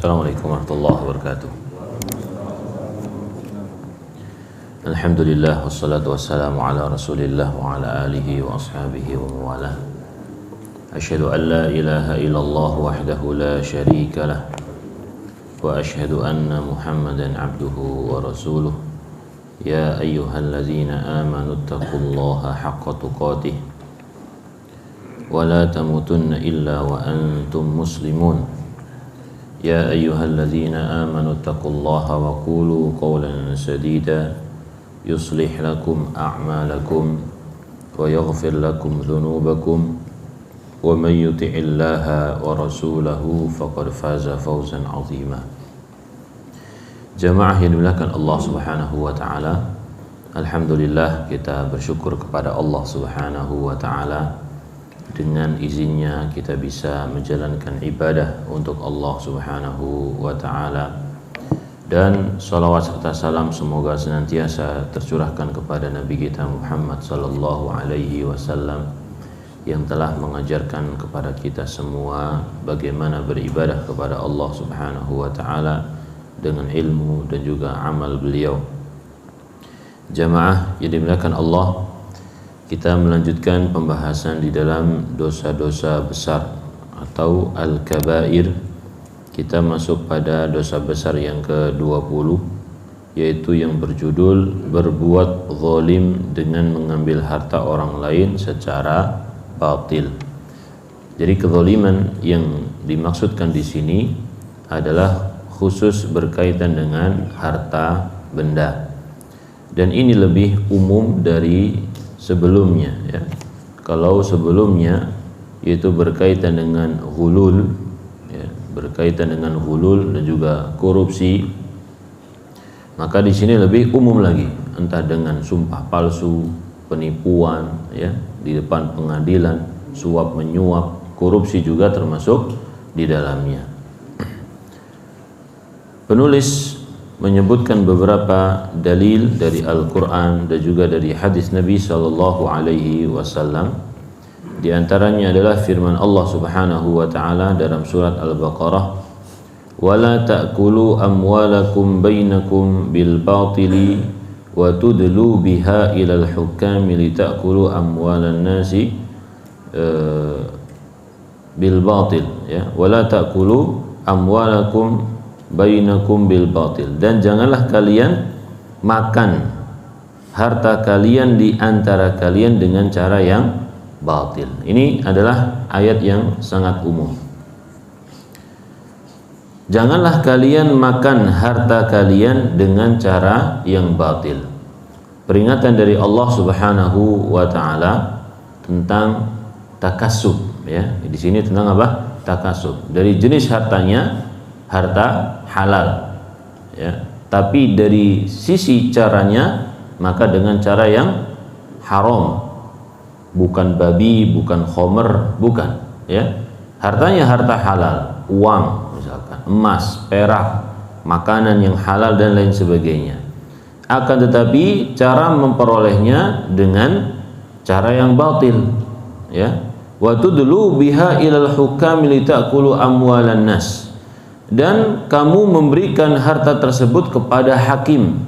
Assalamualaikum warahmatullahi wabarakatuh. Alhamdulillah wassalatu wassalamu ala Rasulillah wa ala alihi wa ashabihi wa mawalah. Asyhadu an la ilaha illallah wahdahu la syarika lah wa asyhadu anna Muhammadan abduhu wa rasuluh. Ya ayyuhalladzina amanu taqullaha haqqa tuqatih wa la tamutunna illa wa antum muslimun. Ya ayyuhalladzina amanu taqullaha wa qulu qawlan sadida yuslih lakum a'malakum wa yaghfir lakum dhunubakum wa man yuti'illaha wa rasulahu faqad faza fawzan 'azima. Jamaah yang dimuliakan Allah Subhanahu wa taala, alhamdulillah kita bersyukur kepada Allah Subhanahu wa taala. Dengan izinnya kita bisa menjalankan ibadah untuk Allah Subhanahu wa ta'ala. Dan salawat serta salam semoga senantiasa tercurahkan kepada Nabi kita Muhammad sallallahu alaihi wasallam yang telah mengajarkan kepada kita semua bagaimana beribadah kepada Allah Subhanahu wa ta'ala dengan ilmu dan juga amal beliau. Jamaah yang dimuliakan Allah, kita melanjutkan pembahasan di dalam dosa-dosa besar atau al-kabair. Kita masuk pada dosa besar yang ke-20, yaitu yang berjudul berbuat zalim dengan mengambil harta orang lain secara batil. Jadi kezaliman yang dimaksudkan di sini adalah khusus berkaitan dengan harta benda. Dan ini lebih umum dari sebelumnya, ya. Kalau sebelumnya yaitu berkaitan dengan ghulul, ya, berkaitan dengan ghulul dan juga korupsi, maka di sini lebih umum lagi, entah dengan sumpah palsu, penipuan, ya, di depan pengadilan, suap menyuap, korupsi juga termasuk di dalamnya. Penulis menyebutkan beberapa dalil dari Al-Quran dan juga dari hadis Nabi sallallahu alaihi wasallam. Di antaranya adalah firman Allah Subhanahu wa taala dalam surat Al-Baqarah, "Wala ta'kulu amwalakum bainakum bil batili wa tudlu biha ilal hukami litakulu amwalan nasi bil batil." Ya, "Wala ta'kulu amwalakum bainakum bil batil." Dan janganlah kalian makan harta kalian di antara kalian dengan cara yang batil. Ini adalah ayat yang sangat umum. Janganlah kalian makan harta kalian dengan cara yang batil. Peringatan dari Allah Subhanahu wa taala tentang takasub, ya. Di sini tentang apa? Takasub. Dari jenis hartanya harta halal, ya, tapi dari sisi caranya maka dengan cara yang haram, bukan babi, bukan khomer, bukan, ya. Hartanya harta halal, uang misalkan, emas, perak, makanan yang halal dan lain sebagainya. Akan tetapi cara memperolehnya dengan cara yang batil, ya. Wa tudlu biha ilal hukami litakulu amwalan nas. Dan kamu memberikan harta tersebut kepada hakim,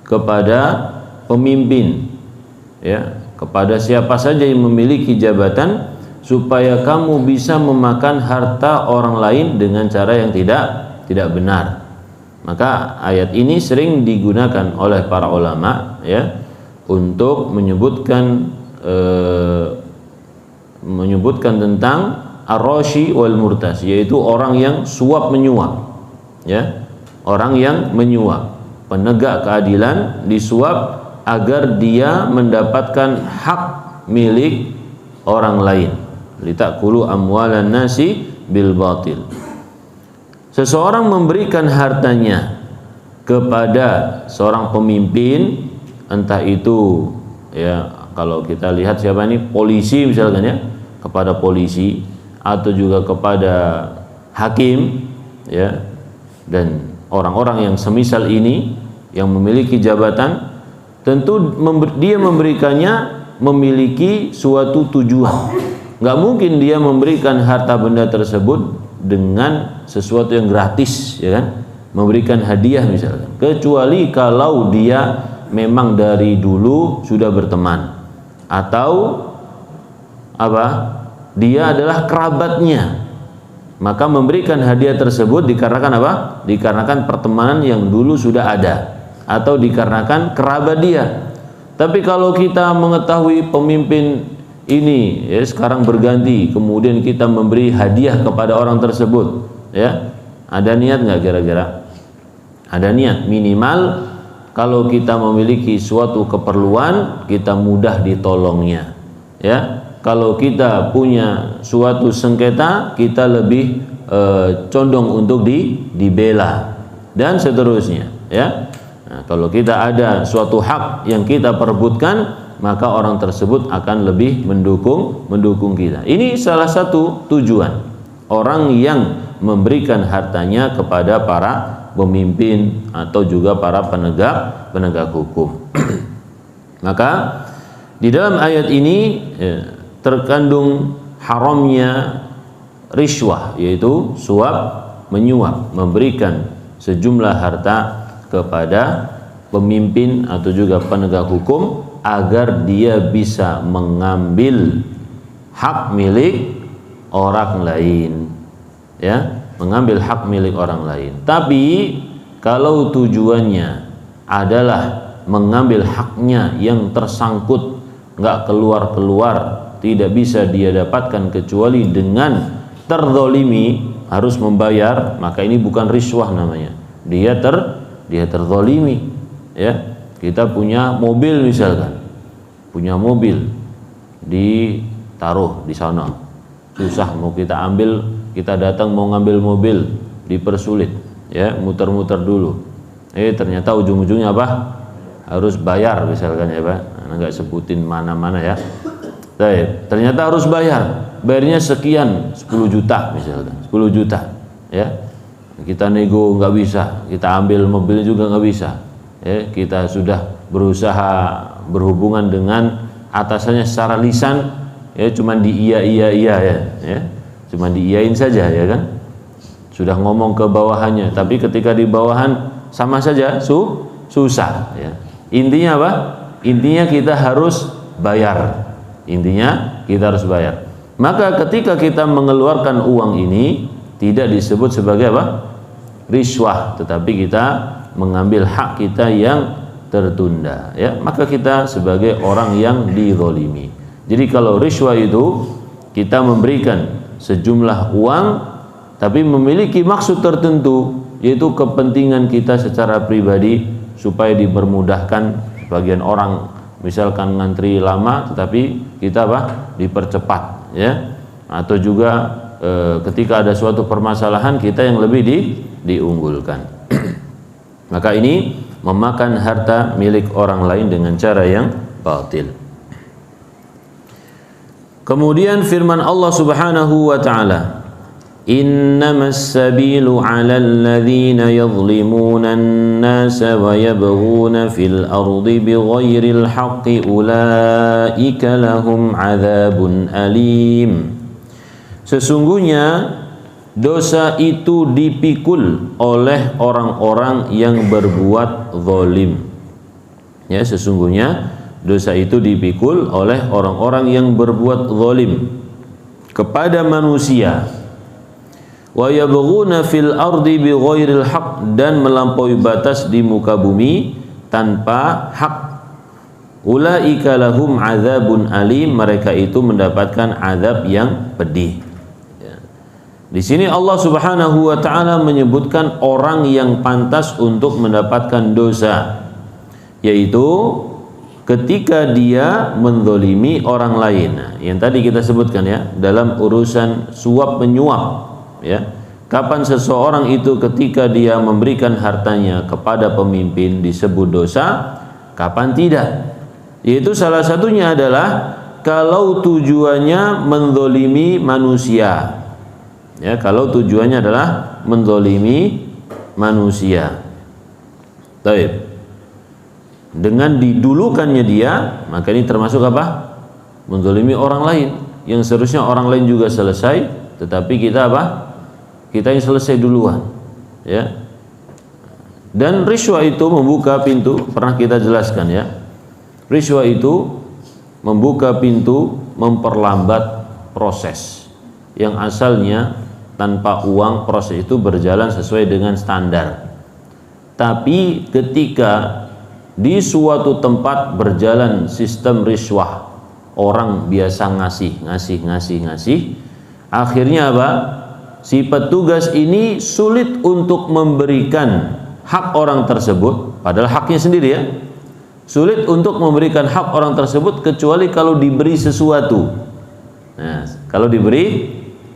kepada pemimpin, ya, kepada siapa saja yang memiliki jabatan, supaya kamu bisa memakan harta orang lain dengan cara yang tidak benar. Maka ayat ini sering digunakan oleh para ulama, ya, untuk menyebutkan tentang ar-rashi wal murtas, yaitu orang yang suap menyuap, ya, orang yang menyuap, penegak keadilan disuap agar dia mendapatkan hak milik orang lain. Litakulu amwalan nasi bil batil. Seseorang memberikan hartanya kepada seorang pemimpin, entah itu, ya, kalau kita lihat siapa ini, polisi misalkan, ya, kepada polisi atau juga kepada hakim, ya, dan orang-orang yang semisal ini yang memiliki jabatan, tentu dia memberikannya memiliki suatu tujuan. Nggak mungkin dia memberikan harta benda tersebut dengan sesuatu yang gratis, ya kan? Memberikan hadiah misalkan, kecuali kalau dia memang dari dulu sudah berteman atau apa? Dia adalah kerabatnya. Maka memberikan hadiah tersebut dikarenakan apa? Dikarenakan pertemanan yang dulu sudah ada atau dikarenakan kerabat dia. Tapi kalau kita mengetahui pemimpin ini ya sekarang berganti, kemudian kita memberi hadiah kepada orang tersebut, ya ada niat nggak kira-kira? Ada niat, minimal kalau kita memiliki suatu keperluan kita mudah ditolongnya, ya. Kalau kita punya suatu sengketa kita lebih condong untuk dibela dan seterusnya, ya. Nah, kalau kita ada suatu hak yang kita perebutkan, maka orang tersebut akan lebih mendukung kita. Ini salah satu tujuan orang yang memberikan hartanya kepada para pemimpin atau juga para penegak hukum. Maka di dalam ayat ini terkandung haramnya rishwah, yaitu suap menyuap, memberikan sejumlah harta kepada pemimpin atau juga penegak hukum agar dia bisa mengambil hak milik orang lain, ya, mengambil hak milik orang lain. Tapi kalau tujuannya adalah mengambil haknya yang tersangkut, nggak keluar-keluar, tidak bisa dia dapatkan kecuali dengan terzolimi, harus membayar, maka ini bukan riswah namanya. Dia terzolimi, ya. Kita punya mobil misalkan, punya mobil ditaruh di sana, susah mau kita ambil, kita datang mau ngambil mobil dipersulit, ya, muter-muter dulu. Ternyata ujung-ujungnya apa? Harus bayar misalkan, ya Pak. Nggak sebutin mana-mana ya. Ternyata harus bayar. Bayarnya sekian, 10 juta misalkan, 10 juta, ya. Kita nego nggak bisa, kita ambil mobilnya juga nggak bisa, ya. Kita sudah berusaha berhubungan dengan atasannya secara lisan, ya, cuman iya ya, cuman diiyain saja, ya kan. Sudah ngomong ke bawahannya, tapi ketika di bawahan sama saja susah, ya. Intinya apa? Intinya kita harus bayar. Intinya kita harus bayar. Maka ketika kita mengeluarkan uang ini tidak disebut sebagai apa? Riswah, tetapi kita mengambil hak kita yang tertunda, ya. Maka kita sebagai orang yang dizalimi. Jadi kalau riswah itu kita memberikan sejumlah uang tapi memiliki maksud tertentu, yaitu kepentingan kita secara pribadi supaya dipermudahkan. Sebagian orang misalkan ngantri lama tetapi kita apa? Dipercepat, ya. Atau juga ketika ada suatu permasalahan kita yang lebih diunggulkan. Maka ini memakan harta milik orang lain dengan cara yang batil. Kemudian firman Allah Subhanahu wa taala, innamas sabilu 'alal ladzina yadhlimuna an-nasa wa yabghuna fil ardi bighairil haqqi ulaika lahum 'adzabun alim. Sesungguhnya dosa itu dipikul oleh orang-orang yang berbuat zalim. Ya, sesungguhnya dosa itu dipikul oleh orang-orang yang berbuat zalim kepada manusia. Wa yabghuna fil ardi bighairil haqq, dan melampaui batas di muka bumi tanpa hak. Ulaika lahum adzabun alim, mereka itu mendapatkan azab yang pedih. Di sini Allah Subhanahu wa taala menyebutkan orang yang pantas untuk mendapatkan dosa, yaitu ketika dia menzalimi orang lain. Nah, yang tadi kita sebutkan, ya, dalam urusan suap menyuap, ya. Kapan seseorang itu ketika dia memberikan hartanya kepada pemimpin disebut dosa, kapan tidak? Yaitu salah satunya adalah kalau tujuannya menzalimi manusia. Ya, kalau tujuannya adalah menzalimi manusia. Baik. Dengan didulukannya dia, maka ini termasuk apa? Menzalimi orang lain yang seharusnya orang lain juga selesai, tetapi kita apa? kita yang selesai duluan, ya. Dan riswa itu membuka pintu, pernah kita jelaskan ya. Riswa itu membuka pintu, memperlambat proses yang asalnya tanpa uang, proses itu berjalan sesuai dengan standar. Tapi ketika di suatu tempat berjalan sistem riswah, orang biasa ngasih, akhirnya apa? Si petugas ini sulit untuk memberikan hak orang tersebut, padahal haknya sendiri ya. Sulit untuk memberikan hak orang tersebut kecuali kalau diberi sesuatu. Nah, kalau diberi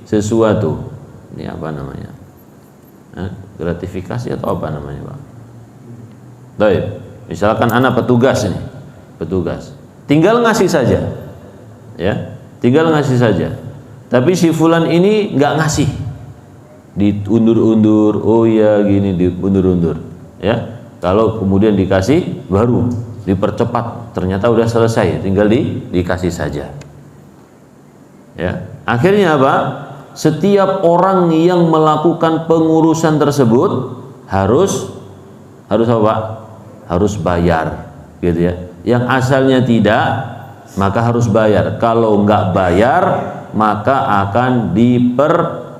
sesuatu, ini apa namanya? Gratifikasi atau apa namanya, Pak? Baik, misalkan anak petugas ini, petugas, tinggal ngasih saja, ya, tinggal ngasih saja. Tapi si fulan ini nggak ngasih, diundur-undur, oh ya gini, diundur-undur, ya. Kalau kemudian dikasih, baru dipercepat, ternyata udah selesai, tinggal dikasih saja. Ya, akhirnya apa? Setiap orang yang melakukan pengurusan tersebut harus apa? Harus bayar, gitu ya. Yang asalnya tidak, maka harus bayar. Kalau nggak bayar, maka akan dipersulit,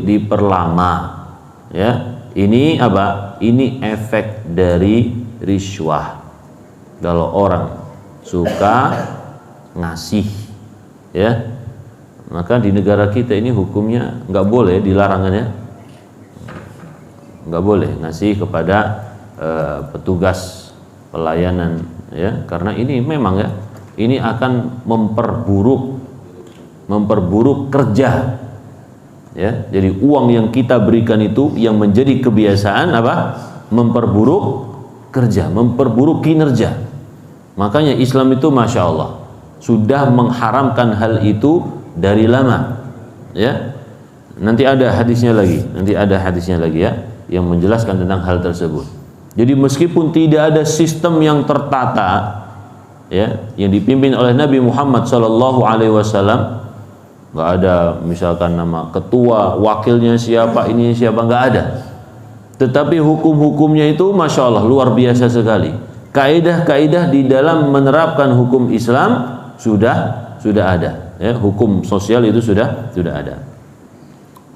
diperlama. Ya, ini apa? Ini efek dari riswah. Kalau orang suka ngasih, ya, maka di negara kita ini hukumnya nggak boleh, dilarangannya nggak boleh ngasih kepada petugas pelayanan, ya, karena ini memang ya, ini akan memperburuk kerja, ya. Jadi uang yang kita berikan itu yang menjadi kebiasaan apa? Memperburuk kerja, memperburuk kinerja. Makanya Islam itu Masya Allah sudah mengharamkan hal itu dari lama, ya. Nanti ada hadisnya lagi ya, yang menjelaskan tentang hal tersebut. Jadi meskipun tidak ada sistem yang tertata, ya, yang dipimpin oleh Nabi Muhammad SAW, nggak ada misalkan nama ketua, wakilnya siapa, ini siapa, nggak ada. Tetapi hukum-hukumnya itu Masya Allah luar biasa sekali. Kaidah-kaidah di dalam menerapkan hukum Islam sudah ada, ya. Hukum sosial itu sudah ada.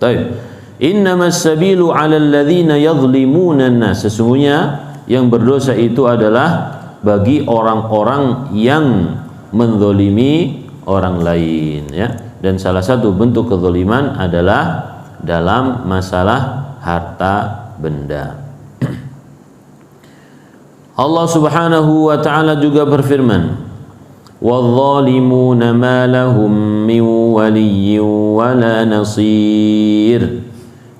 Baik. Innamas sabilu 'alal ladzina yadhlimuna an-nas. Sesungguhnya yang berdosa itu adalah bagi orang-orang yang menzalimi orang lain, ya. Dan salah satu bentuk kezaliman adalah dalam masalah harta benda. Allah Subhanahu wa ta'ala juga berfirman, "Wadh-dhalimuna ma lahum min waliyyin wala nasir."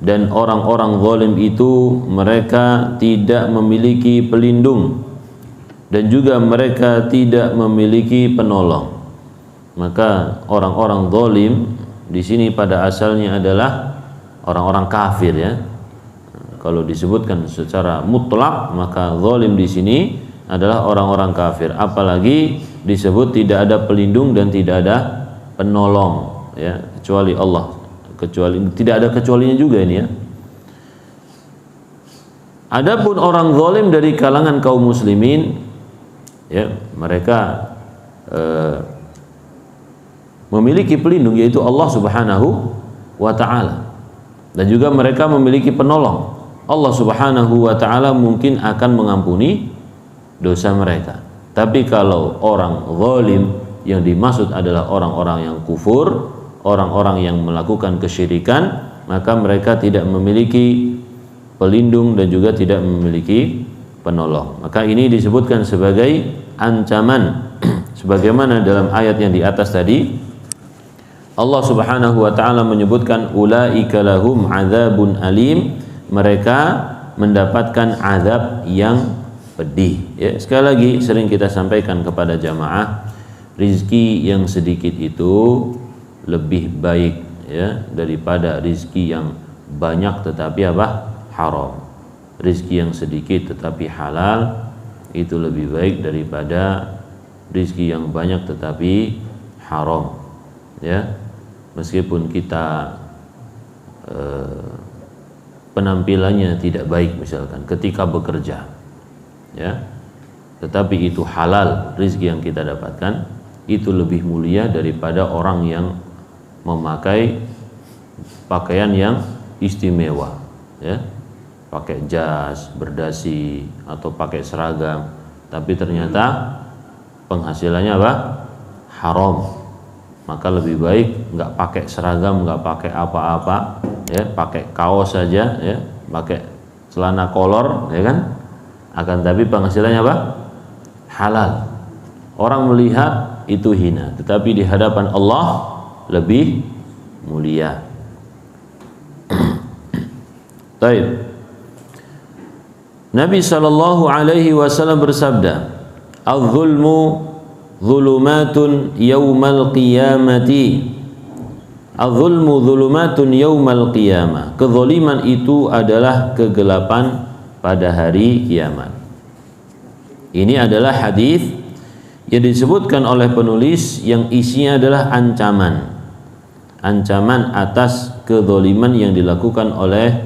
Dan orang-orang zalim itu mereka tidak memiliki pelindung dan juga mereka tidak memiliki penolong. Maka orang-orang zalim di sini pada asalnya adalah orang-orang kafir, ya. Kalau disebutkan secara mutlak, maka zalim di sini adalah orang-orang kafir. Apalagi disebut tidak ada pelindung dan tidak ada penolong, ya, kecuali Allah. Kecuali tidak ada kecualinya juga ini, ya. Adapun orang zalim dari kalangan kaum muslimin, ya, mereka memiliki pelindung, yaitu Allah Subhanahu wa ta'ala, dan juga mereka memiliki penolong. Allah Subhanahu wa ta'ala mungkin akan mengampuni dosa mereka. Tapi kalau orang zalim yang dimaksud adalah orang-orang yang kufur, orang-orang yang melakukan kesyirikan, maka mereka tidak memiliki pelindung dan juga tidak memiliki penolong. Maka ini disebutkan sebagai ancaman sebagaimana dalam ayat yang di atas tadi Allah Subhanahu wa ta'ala menyebutkan ulaika lahum adzabun alim, mereka mendapatkan azab yang pedih, ya. Sekali lagi sering kita sampaikan kepada jamaah, rizki yang sedikit itu lebih baik, ya, daripada rizki yang banyak tetapi apa? Haram. Rizki yang sedikit tetapi halal itu lebih baik daripada rizki yang banyak tetapi haram, ya. Meskipun kita penampilannya tidak baik misalkan ketika bekerja, ya, tetapi itu halal, rizki yang kita dapatkan itu lebih mulia daripada orang yang memakai pakaian yang istimewa, ya, pakai jas, berdasi atau pakai seragam, tapi ternyata penghasilannya apa? Haram. Maka lebih baik nggak pakai seragam, nggak pakai apa-apa, ya, pakai kaos saja, ya, pakai celana kolor, ya kan? Akan tapi penghasilannya apa? Halal. Orang melihat itu hina, tetapi di hadapan Allah lebih mulia. Baik. Nabi sallallahu alaihi wasallam bersabda, "Adz-dzulmu Zulumatun yaumal qiyamati." Al-zulmu zulumatun yaumal qiyamah. Kezaliman itu adalah kegelapan pada hari kiamat. Ini adalah hadis yang disebutkan oleh penulis yang isinya adalah ancaman. Ancaman atas kezaliman yang dilakukan oleh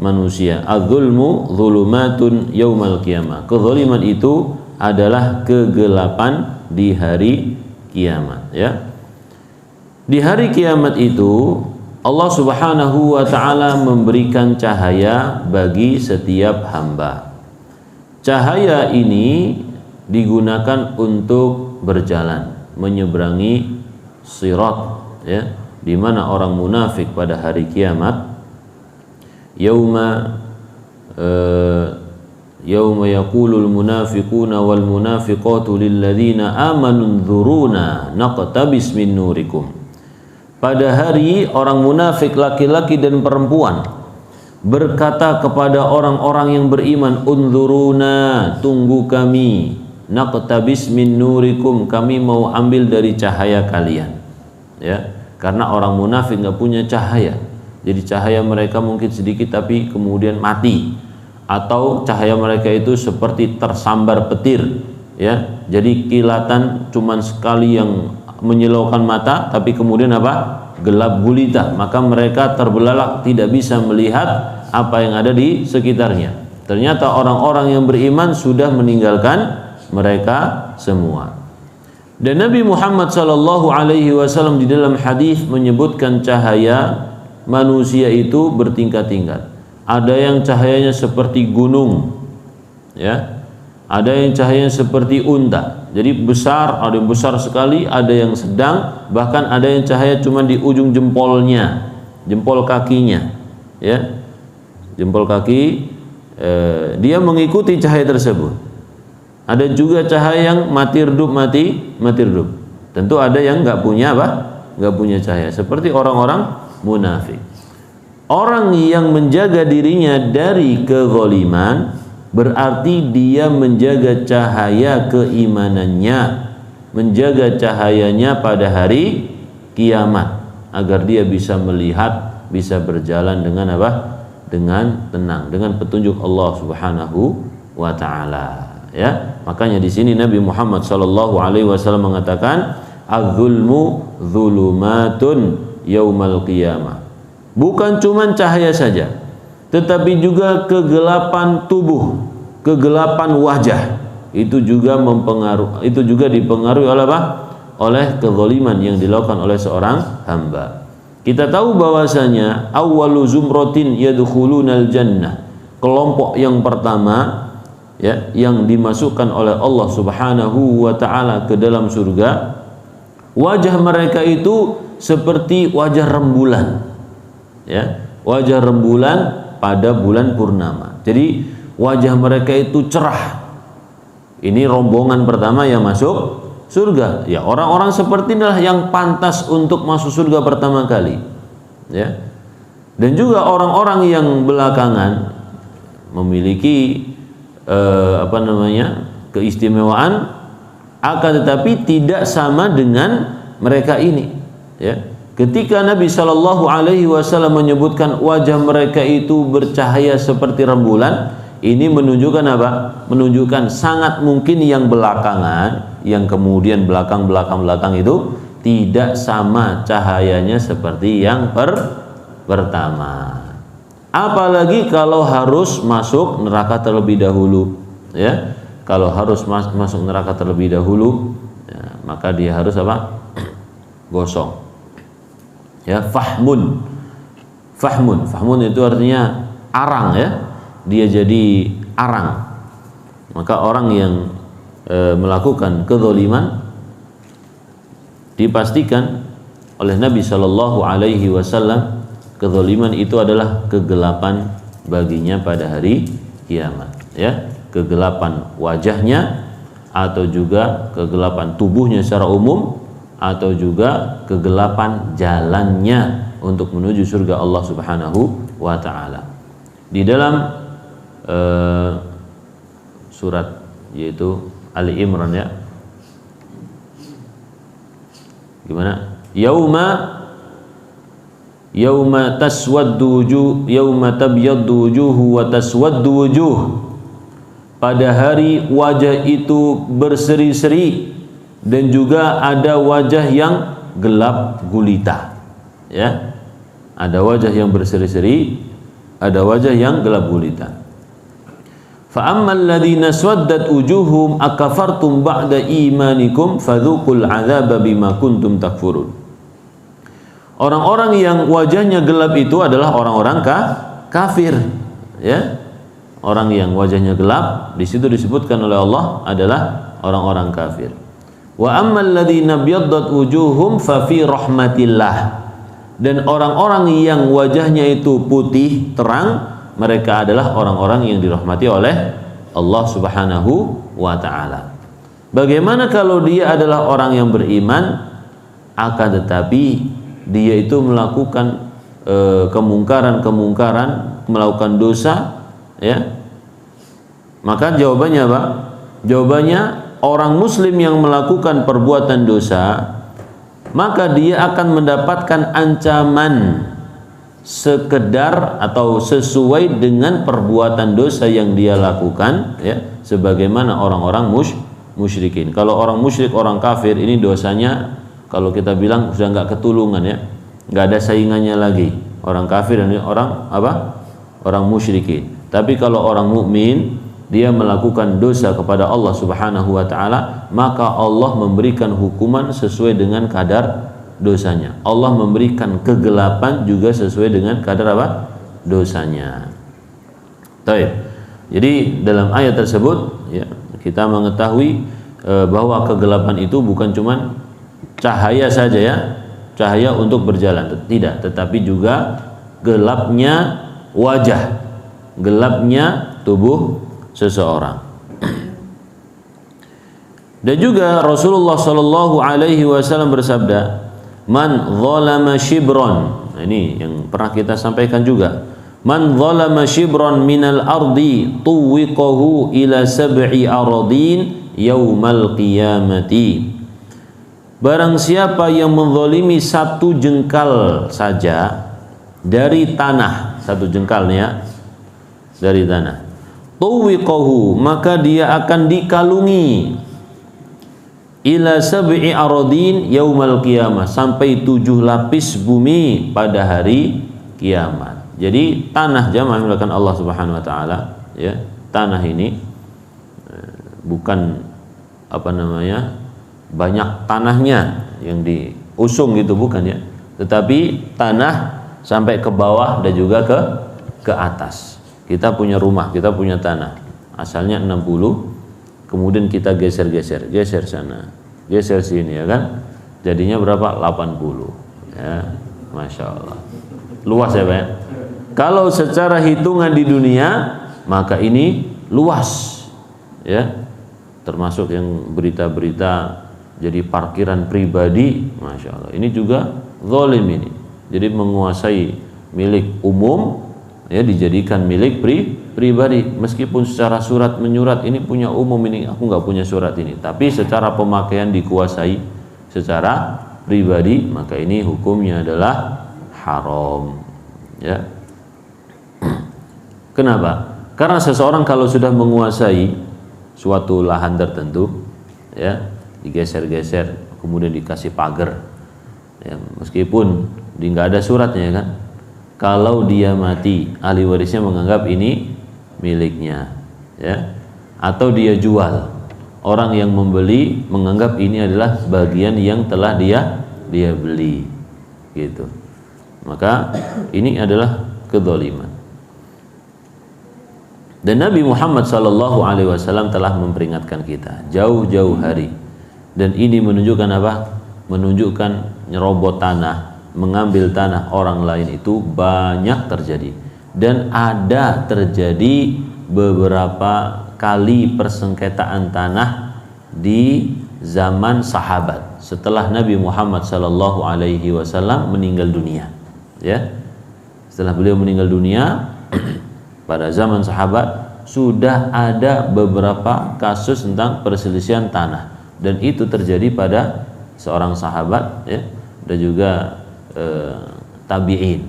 manusia. Al-zulmu zulumatun yaumal qiyamah. Kezaliman itu adalah kegelapan di hari kiamat, ya. Di hari kiamat itu Allah Subhanahu wa taala memberikan cahaya bagi setiap hamba. Cahaya ini digunakan untuk berjalan menyeberangi sirat, ya, di mana orang munafik pada hari kiamat yauma yaqulul munafiquna wal munafiqatu lil ladzina amanu dzuruna naqtabis min nurikum. Pada hari orang munafik laki-laki dan perempuan berkata kepada orang-orang yang beriman, unzuruna, tunggu kami, naqtabis min nurikum, kami mau ambil dari cahaya kalian, ya. Karena orang munafik enggak punya cahaya. Jadi cahaya mereka mungkin sedikit tapi kemudian mati, atau cahaya mereka itu seperti tersambar petir, ya. Jadi kilatan cuman sekali yang menyilaukan mata, tapi kemudian apa? Gelap gulita. Maka mereka terbelalak, tidak bisa melihat apa yang ada di sekitarnya. Ternyata orang-orang yang beriman sudah meninggalkan mereka semua. Dan Nabi Muhammad sallallahu alaihi wasallam di dalam hadis menyebutkan cahaya manusia itu bertingkat-tingkat. Ada yang cahayanya seperti gunung, ya. Ada yang cahayanya seperti unta. Jadi besar, ada yang besar sekali, ada yang sedang, bahkan ada yang cahaya cuma di ujung jempolnya, jempol kakinya, ya. Jempol kaki, dia mengikuti cahaya tersebut. Ada juga cahaya yang mati redup, mati redup. Tentu ada yang nggak punya apa? Nggak punya cahaya. Seperti orang-orang munafik. Orang yang menjaga dirinya dari kezaliman berarti dia menjaga cahaya keimanannya, menjaga cahayanya pada hari kiamat agar dia bisa melihat, bisa berjalan dengan apa? Dengan tenang, dengan petunjuk Allah Subhanahu wa taala, ya. Makanya di sini Nabi Muhammad sallallahu alaihi wasallam mengatakan az-zulmu zulumatun yaumal qiyamah. Bukan cuma cahaya saja, tetapi juga kegelapan tubuh, kegelapan wajah itu juga dipengaruhi oleh apa? Oleh kezaliman yang dilakukan oleh seorang hamba. Kita tahu bahwasanya awwalu zumratin yadkhulunal jannah, kelompok yang pertama, ya, yang dimasukkan oleh Allah Subhanahu wa taala ke dalam surga, wajah mereka itu seperti wajah rembulan, ya, wajah rembulan pada bulan purnama. Jadi wajah mereka itu cerah. Ini rombongan pertama yang masuk surga, ya. Orang-orang seperti inilah yang pantas untuk masuk surga pertama kali, ya. Dan juga orang-orang yang belakangan memiliki keistimewaan, akan tetapi tidak sama dengan mereka ini, ya. Ketika Nabi Shallallahu Alaihi Wasallam menyebutkan wajah mereka itu bercahaya seperti rembulan, ini menunjukkan apa? Menunjukkan sangat mungkin yang belakangan, yang kemudian belakang itu tidak sama cahayanya seperti yang pertama. Apalagi kalau harus masuk neraka terlebih dahulu, ya. Kalau harus masuk neraka terlebih dahulu, ya, maka dia harus apa? Gosong. Ya, fahmun. Fahmun itu artinya arang, ya. Dia jadi arang. Maka orang yang melakukan kezaliman dipastikan oleh Nabi Shallallahu Alaihi Wasallam kezaliman itu adalah kegelapan baginya pada hari kiamat, ya, kegelapan wajahnya atau juga kegelapan tubuhnya secara umum atau juga kegelapan jalannya untuk menuju surga Allah Subhanahu wa taala. Di dalam surat yaitu Ali Imran, ya. Gimana? Yauma taswaddu wujuh, yauma tabyaddu wujuhu wa taswaddu wujuh. Pada hari wajah itu berseri-seri dan juga ada wajah yang gelap gulita, ya. Ada wajah yang berseri-seri, ada wajah yang gelap gulita. Fa ammal ladzina swaddat wujuhum akafartum ba'da imanikum fadzuqul 'adzaba bima kuntum takfurun. Orang-orang yang wajahnya gelap itu adalah orang-orang kafir, ya. Orang yang wajahnya gelap di situ disebutkan oleh Allah adalah orang-orang kafir. Wa ammal ladzina byaddat wujuhum fa fi rahmatillah. Dan orang-orang yang wajahnya itu putih terang, mereka adalah orang-orang yang dirahmati oleh Allah Subhanahu wa taala. Bagaimana kalau dia adalah orang yang beriman akan tetapi dia itu melakukan kemungkaran, melakukan dosa, ya? Maka jawabannya apa? Jawabannya orang muslim yang melakukan perbuatan dosa, maka dia akan mendapatkan ancaman sekedar atau sesuai dengan perbuatan dosa yang dia lakukan, ya, sebagaimana orang-orang musyrikin. Kalau orang musyrik, orang kafir, ini dosanya kalau kita bilang sudah nggak ketulungan, ya, nggak ada saingannya lagi. Orang kafir dan orang apa? Orang musyrikin. Tapi kalau orang mukmin, dia melakukan dosa kepada Allah Subhanahu wa taala, maka Allah memberikan hukuman sesuai dengan kadar dosanya. Allah memberikan kegelapan juga sesuai dengan kadar apa? Dosanya. Baik. Jadi dalam ayat tersebut, ya, kita mengetahui bahwa kegelapan itu bukan cuma cahaya saja, ya, cahaya untuk berjalan, tidak, tetapi juga gelapnya wajah, gelapnya tubuh seseorang. Dan juga Rasulullah Shallallahu Alaihi Wasallam bersabda, man zalama shibron. Nah, ini yang pernah kita sampaikan juga. Man zalama shibron minal ardi tuwiqahu ila sab'i aradin yaumal qiyamati. Barang siapa yang menzalimi satu jengkal saja dari tanah, satu jengkalnya dari tanah, tuwiqahu, maka dia akan dikalungi ila sab'i aradin yaumal qiyamah, sampai 7 lapis bumi pada hari kiamat. Jadi tanah jamaah milakan Allah Subhanahu wa taala, ya. Tanah ini bukan apa namanya banyak tanahnya yang diusung gitu, bukan, ya, tetapi tanah sampai ke bawah dan juga ke atas. Kita punya rumah, kita punya tanah, asalnya 60, kemudian kita geser sana, geser sini, ya kan, jadinya berapa? 80, ya, Masya Allah, luas, ya Pak, ya? Kalau secara hitungan di dunia, maka ini luas, ya, termasuk yang berita-berita jadi parkiran pribadi, Masya Allah, ini juga zalim ini, jadi menguasai milik umum, ya, dijadikan milik pribadi, meskipun secara surat menyurat ini punya umum, ini aku nggak punya surat ini, tapi secara pemakaian dikuasai secara pribadi, maka ini hukumnya adalah haram, ya. Kenapa? Karena seseorang kalau sudah menguasai suatu lahan tertentu, ya, digeser-geser, kemudian dikasih pagar, ya, meskipun nggak ada suratnya, ya kan, kalau dia mati, ahli warisnya menganggap ini miliknya, ya. Atau dia jual, orang yang membeli menganggap ini adalah bagian yang telah dia beli, gitu. Maka ini adalah kedzaliman. Dan Nabi Muhammad SAW telah memperingatkan kita jauh-jauh hari. Dan ini menunjukkan apa? Menunjukkan nyerobot tanah, mengambil tanah orang lain itu banyak terjadi. Dan ada terjadi beberapa kali persengketaan tanah di zaman sahabat setelah Nabi Muhammad SAW meninggal dunia, ya. Setelah beliau meninggal dunia, pada zaman sahabat sudah ada beberapa kasus tentang perselisihan tanah, dan itu terjadi pada seorang sahabat, ya, dan juga tabi'in,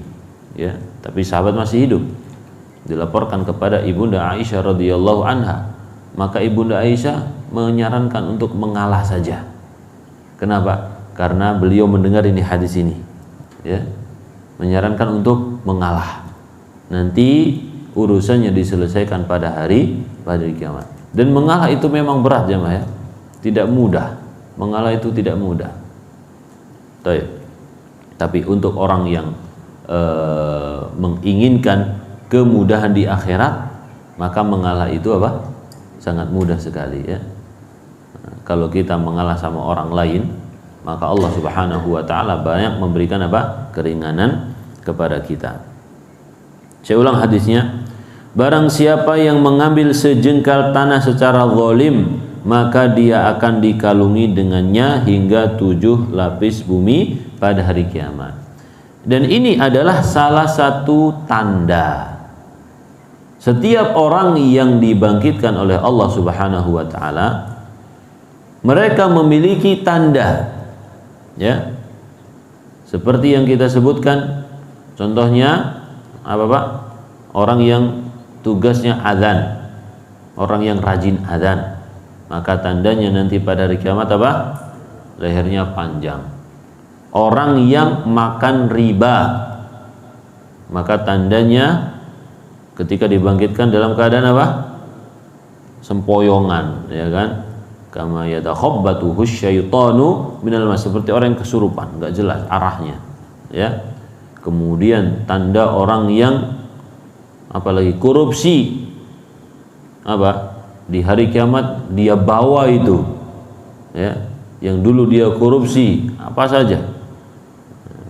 ya. Tapi sahabat masih hidup. Dilaporkan kepada Ibunda Aisyah radhiyallahu anha, maka Ibunda Aisyah menyarankan untuk mengalah saja. Kenapa? Karena beliau mendengar ini hadis ini, ya, menyarankan untuk mengalah. Nanti urusannya diselesaikan pada hari kiamat. Dan mengalah itu memang berat, jemaah, ya. Tidak mudah. Mengalah itu tidak mudah. Tapi untuk orang yang menginginkan kemudahan di akhirat, maka mengalah itu apa? Sangat mudah sekali, ya. Kalau kita mengalah sama orang lain, maka Allah Subhanahu wa taala banyak memberikan apa? Keringanan kepada kita. Saya ulang hadisnya. Barang siapa yang mengambil sejengkal tanah secara zalim, maka dia akan dikalungi dengannya hingga 7 lapis bumi pada hari kiamat. Dan ini adalah salah satu tanda setiap orang yang dibangkitkan oleh Allah Subhanahu wa taala, mereka memiliki tanda, ya. Seperti yang kita sebutkan, contohnya apa, Pak? Orang yang tugasnya azan, orang yang rajin azan, maka tandanya nanti pada hari kiamat apa? Lehernya panjang. Orang yang makan riba, maka tandanya ketika dibangkitkan dalam keadaan apa? Sempoyongan, ya kan? Kama yatakhabbatuhu syaitanu minal mas, seperti orang yang kesurupan, enggak jelas arahnya, ya. Kemudian tanda orang yang apalagi korupsi, apa? Di hari kiamat dia bawa itu, ya, yang dulu dia korupsi apa saja.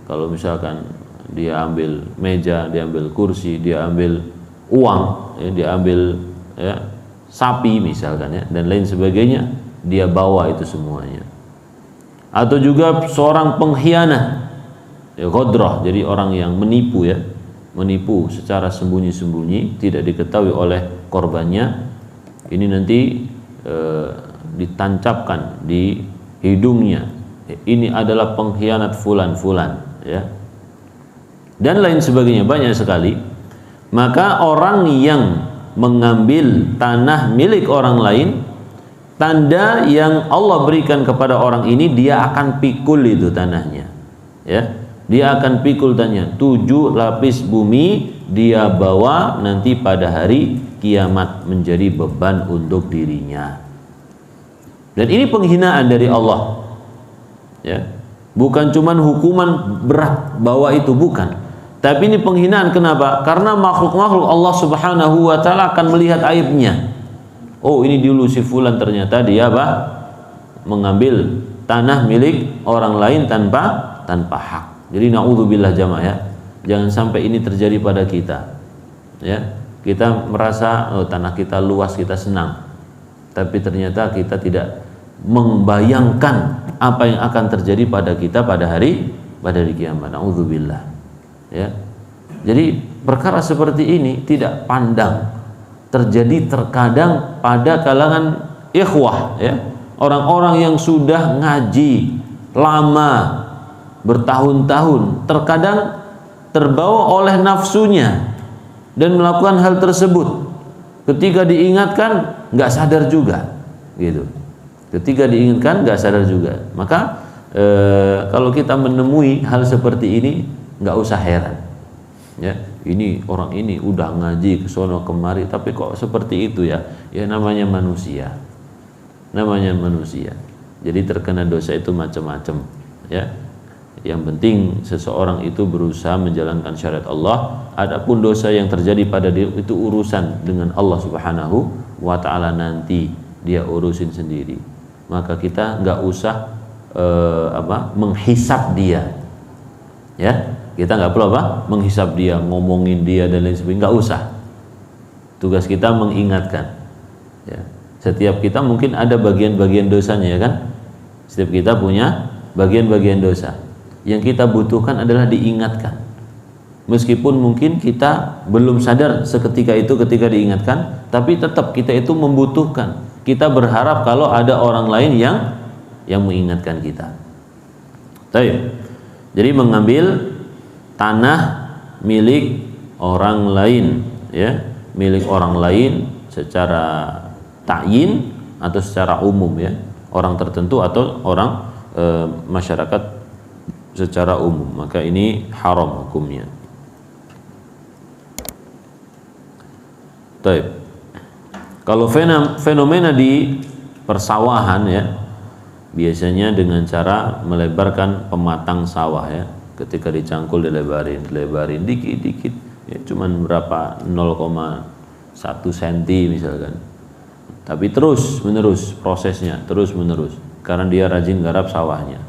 Kalau misalkan dia ambil meja, dia ambil kursi, dia ambil uang, ya, dia ambil, ya, sapi misalkan, ya, dan lain sebagainya, dia bawa itu semuanya. Atau juga seorang pengkhianat, ya, ghadrah, jadi orang yang menipu, ya, menipu secara sembunyi-sembunyi, tidak diketahui oleh korbannya. Ini nanti ditancapkan di hidungnya, ini adalah pengkhianat fulan-fulan, ya, dan lain sebagainya, banyak sekali. Maka orang yang mengambil tanah milik orang lain, tanda yang Allah berikan kepada orang ini, dia akan pikul itu tanahnya, ya. Dia akan pikul tanahnya, 7 lapis bumi dia bawa nanti pada hari kiamat menjadi beban untuk dirinya. Dan ini penghinaan dari Allah, ya. Bukan cuman hukuman berat bawa itu, bukan. Tapi ini penghinaan. Kenapa? Karena makhluk-makhluk Allah Subhanahu wa taala akan melihat aibnya. Oh, ini dulu si fulan ternyata dia apa? Mengambil tanah milik orang lain tanpa hak. Jadi naudzubillah, jamaah, ya. Jangan sampai ini terjadi pada kita, ya. Kita merasa oh, tanah kita luas, kita senang. Tapi ternyata kita tidak membayangkan apa yang akan terjadi pada kita pada hari kiamat. Naudzubillah. Ya, jadi perkara seperti ini tidak pandang, terjadi terkadang pada kalangan ikhwah, ya, orang-orang yang sudah ngaji lama bertahun-tahun, terkadang terbawa oleh nafsunya dan melakukan hal tersebut. Ketika diingatkan nggak sadar juga, gitu. Ketika diingatkan nggak sadar juga. Maka kalau kita menemui hal seperti ini, nggak usah heran, Ya, ini orang ini udah ngaji ke sono kemari tapi kok seperti itu ya. Ya namanya manusia. Namanya manusia. Jadi terkena dosa itu macam-macam, ya. Yang penting seseorang itu berusaha menjalankan syariat Allah. Adapun dosa yang terjadi pada dia itu urusan dengan Allah Subhanahu wa taala, nanti dia urusin sendiri. Maka kita nggak usah menghisap dia. Ya, kita nggak perlu menghisap dia, ngomongin dia dan lain sebagainya, nggak usah. Tugas kita mengingatkan. Ya. Setiap kita mungkin ada bagian-bagian dosanya, ya kan? Setiap kita punya bagian-bagian dosa. Yang kita butuhkan adalah diingatkan. Meskipun mungkin kita belum sadar seketika itu ketika diingatkan, tapi tetap kita itu membutuhkan. Kita berharap kalau ada orang lain yang mengingatkan kita. Baik. Jadi mengambil tanah milik orang lain, ya, milik orang lain secara ta'yin atau secara umum, ya, orang tertentu atau orang masyarakat secara umum, maka ini haram hukumnya. Baik. Kalau fenomena di persawahan, ya, biasanya dengan cara melebarkan pematang sawah, ya. Ketika dicangkul dilebarin dikit-dikit, ya, cuman berapa 0,1 cm misalkan. Tapi terus menerus prosesnya, terus menerus, karena dia rajin garap sawahnya,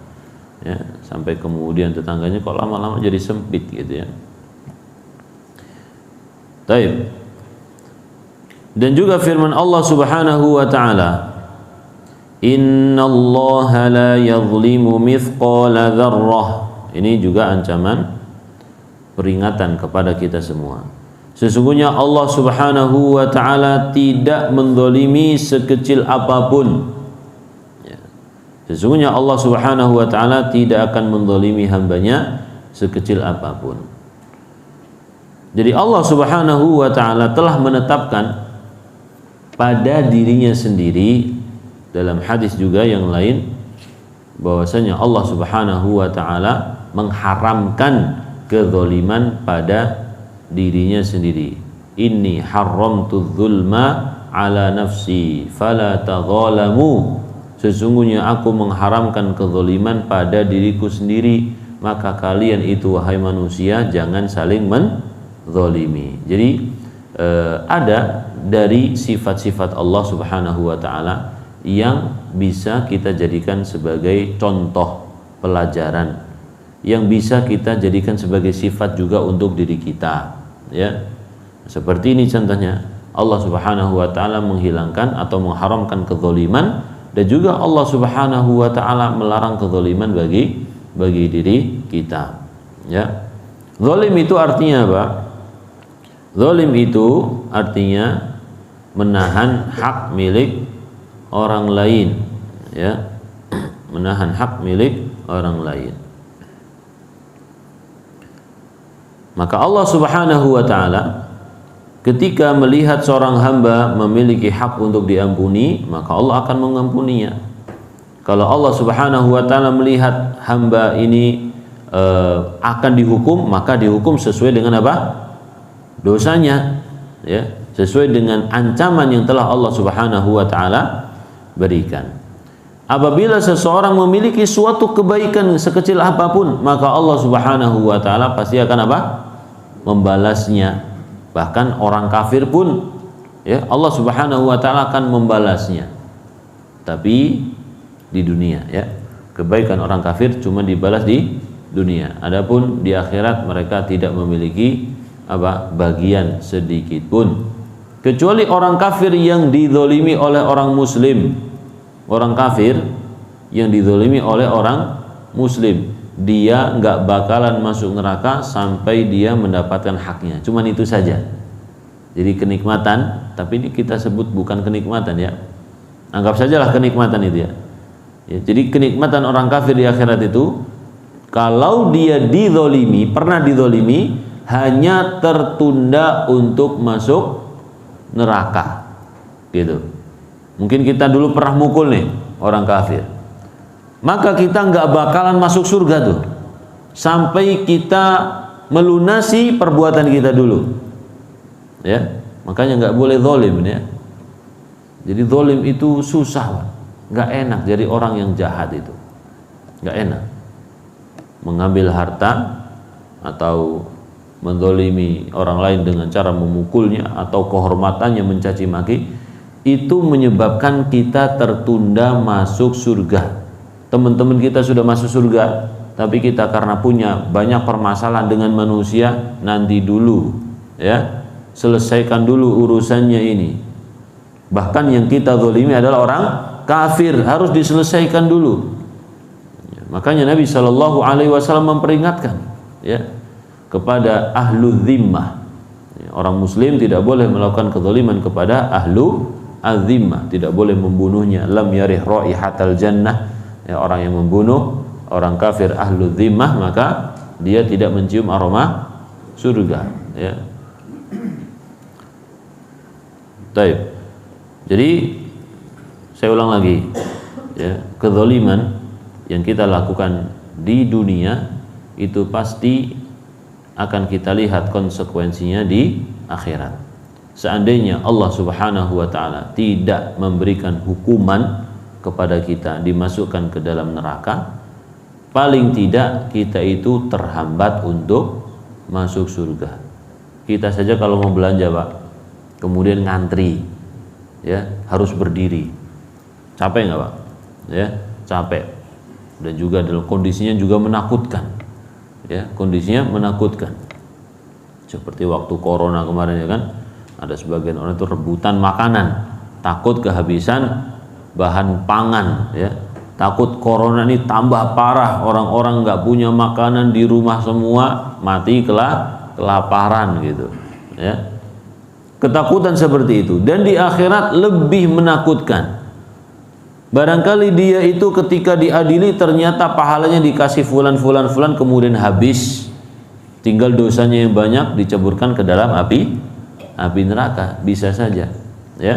ya, sampai kemudian tetangganya kok lama-lama jadi sempit gitu, ya. Baik. Dan juga firman Allah Subhanahu wa taala, innallaha la yadhlimu mithqala dzarrah. Ini juga ancaman, peringatan kepada kita semua. Sesungguhnya Allah Subhanahu wa taala tidak menzalimi sekecil apapun. Ya. Sesungguhnya Allah Subhanahu wa taala tidak akan menzalimi hambanya sekecil apapun. Jadi Allah Subhanahu wa taala telah menetapkan pada dirinya sendiri, dalam hadis juga yang lain, bahwasanya Allah Subhanahu wa taala mengharamkan kezaliman pada dirinya sendiri. Inni haramtu dzulma ala nafsi fala tadzalamu. Sesungguhnya aku mengharamkan kezaliman pada diriku sendiri, maka kalian itu wahai manusia jangan saling menzalimi. Jadi ada dari sifat-sifat Allah Subhanahu wa taala yang bisa kita jadikan sebagai contoh pelajaran, yang bisa kita jadikan sebagai sifat juga untuk diri kita, ya. Seperti ini contohnya, Allah Subhanahu wa taala menghilangkan atau mengharamkan kezaliman, dan juga Allah Subhanahu wa taala melarang kezaliman bagi diri kita, ya. Zalim itu artinya apa? Zalim itu artinya menahan hak milik orang lain, ya, menahan hak milik orang lain. Maka Allah Subhanahu wa taala ketika melihat seorang hamba memiliki hak untuk diampuni, maka Allah akan mengampuninya. Kalau Allah Subhanahu wa taala melihat hamba ini akan dihukum, maka dihukum sesuai dengan apa? Dosanya, ya, sesuai dengan ancaman yang telah Allah Subhanahu wa taala berikan. Apabila seseorang memiliki suatu kebaikan sekecil apapun, maka Allah Subhanahu wa taala pasti akan apa? Membalasnya. Bahkan orang kafir pun, ya, Allah Subhanahu wa taala akan membalasnya. Tapi di dunia, ya. Kebaikan orang kafir cuma dibalas di dunia. Adapun di akhirat mereka tidak memiliki apa? Bagian sedikit pun. Kecuali orang kafir yang dizalimi oleh orang muslim. Orang kafir yang dizalimi oleh orang muslim, dia nggak bakalan masuk neraka sampai dia mendapatkan haknya. Cuman itu saja. Jadi kenikmatan, tapi ini kita sebut bukan kenikmatan, ya. Anggap sajalah kenikmatan itu, ya. Jadi kenikmatan orang kafir di akhirat itu, kalau dia dizalimi, pernah dizalimi, hanya tertunda untuk masuk neraka, gitu. Mungkin kita dulu pernah mukul nih orang kafir, maka kita nggak bakalan masuk surga tuh sampai kita melunasi perbuatan kita dulu. Ya, makanya nggak boleh zalim ya. Jadi zalim itu susah, nggak enak jadi orang yang jahat itu, nggak enak. Mengambil harta atau menzalimi orang lain dengan cara memukulnya atau kehormatannya mencaci maki, itu menyebabkan kita tertunda masuk surga. Teman-teman kita sudah masuk surga, tapi kita karena punya banyak permasalahan dengan manusia, nanti dulu ya, selesaikan dulu urusannya ini. Bahkan yang kita zalimi adalah orang kafir, harus diselesaikan dulu. Makanya Nabi SAW memperingatkan ya kepada ahlu zimmah. Orang muslim tidak boleh melakukan kezaliman kepada ahlu az-zimmah, tidak boleh membunuhnya. Lam yarih raihatal jannah. Ya, orang yang membunuh orang kafir ahlu zimmah, maka dia tidak mencium aroma surga ya. Taib. Jadi saya ulang lagi ya, kezaliman yang kita lakukan di dunia itu pasti akan kita lihat konsekuensinya di akhirat. Seandainya Allah Subhanahu wa taala tidak memberikan hukuman kepada kita dimasukkan ke dalam neraka, paling tidak kita itu terhambat untuk masuk surga. Kita saja kalau mau belanja, Pak, kemudian ngantri ya, harus berdiri. Capek nggak, Pak? Ya, capek. Dan juga dalam kondisinya juga menakutkan. Ya, kondisinya menakutkan. Seperti waktu corona kemarin ya kan, ada sebagian orang itu rebutan makanan, takut kehabisan bahan pangan ya, takut corona ini tambah parah, orang-orang nggak punya makanan di rumah semua, mati kelaparan gitu ya. Ketakutan seperti itu. Dan di akhirat lebih menakutkan. Barangkali dia itu ketika diadili ternyata pahalanya dikasih fulan kemudian habis, tinggal dosanya yang banyak diceburkan ke dalam api neraka, bisa saja ya.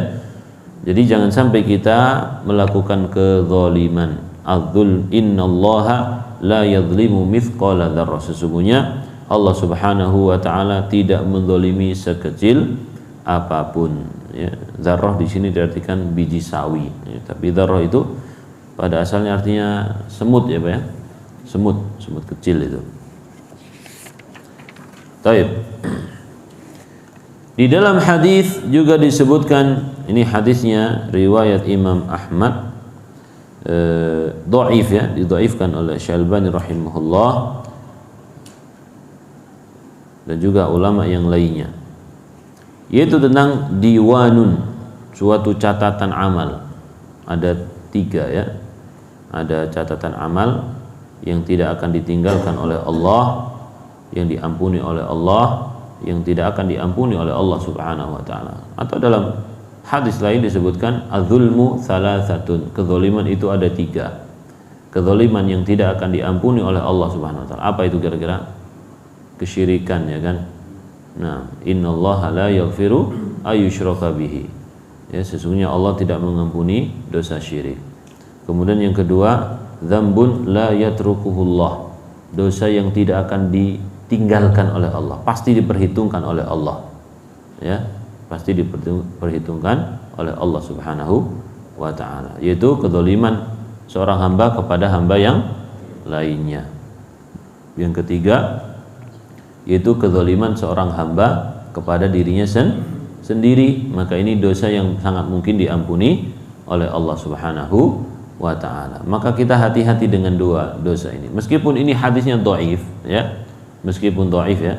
Jadi jangan sampai kita melakukan kezaliman. Adzul innallaha la yadhlimu mithqala dzarrah. Sesungguhnya Allah Subhanahu wa taala tidak menzalimi sekecil apapun ya. Dzarrah di sini diartikan biji sawi ya. Tapi dzarrah itu pada asalnya artinya semut ya Pak ya. Semut kecil itu. Taib. Di dalam hadis juga disebutkan, ini hadisnya riwayat Imam Ahmad, dhaif ya, didhaifkan oleh Syalbani rahimahullah dan juga ulama yang lainnya, yaitu tentang diwanun, suatu catatan amal. Ada 3 ya, ada catatan amal yang tidak akan ditinggalkan oleh Allah, yang diampuni oleh Allah, yang tidak akan diampuni oleh Allah Subhanahu wa taala. Atau dalam hadis lain disebutkan az-zulmu thalathatun, kezaliman itu ada 3. Kezaliman yang tidak akan diampuni oleh Allah Subhanahu wa taala. Apa itu kira-kira? Kesyirikan ya kan. Nah, innallaha la yaghfiru ayyushraka bihi. Ya, sesungguhnya Allah tidak mengampuni dosa syirik. Kemudian yang kedua, dzambun la yatrukuhullah, dosa yang tidak akan ditinggalkan oleh Allah, pasti diperhitungkan oleh Allah ya, pasti diperhitungkan oleh Allah Subhanahu wa ta'ala, yaitu kezaliman seorang hamba kepada hamba yang lainnya. Yang ketiga yaitu kezaliman seorang hamba kepada dirinya sendiri, maka ini dosa yang sangat mungkin diampuni oleh Allah Subhanahu wa ta'ala. Maka kita hati-hati dengan 2 dosa ini, meskipun ini hadisnya dhaif ya, meskipun dhaif ya,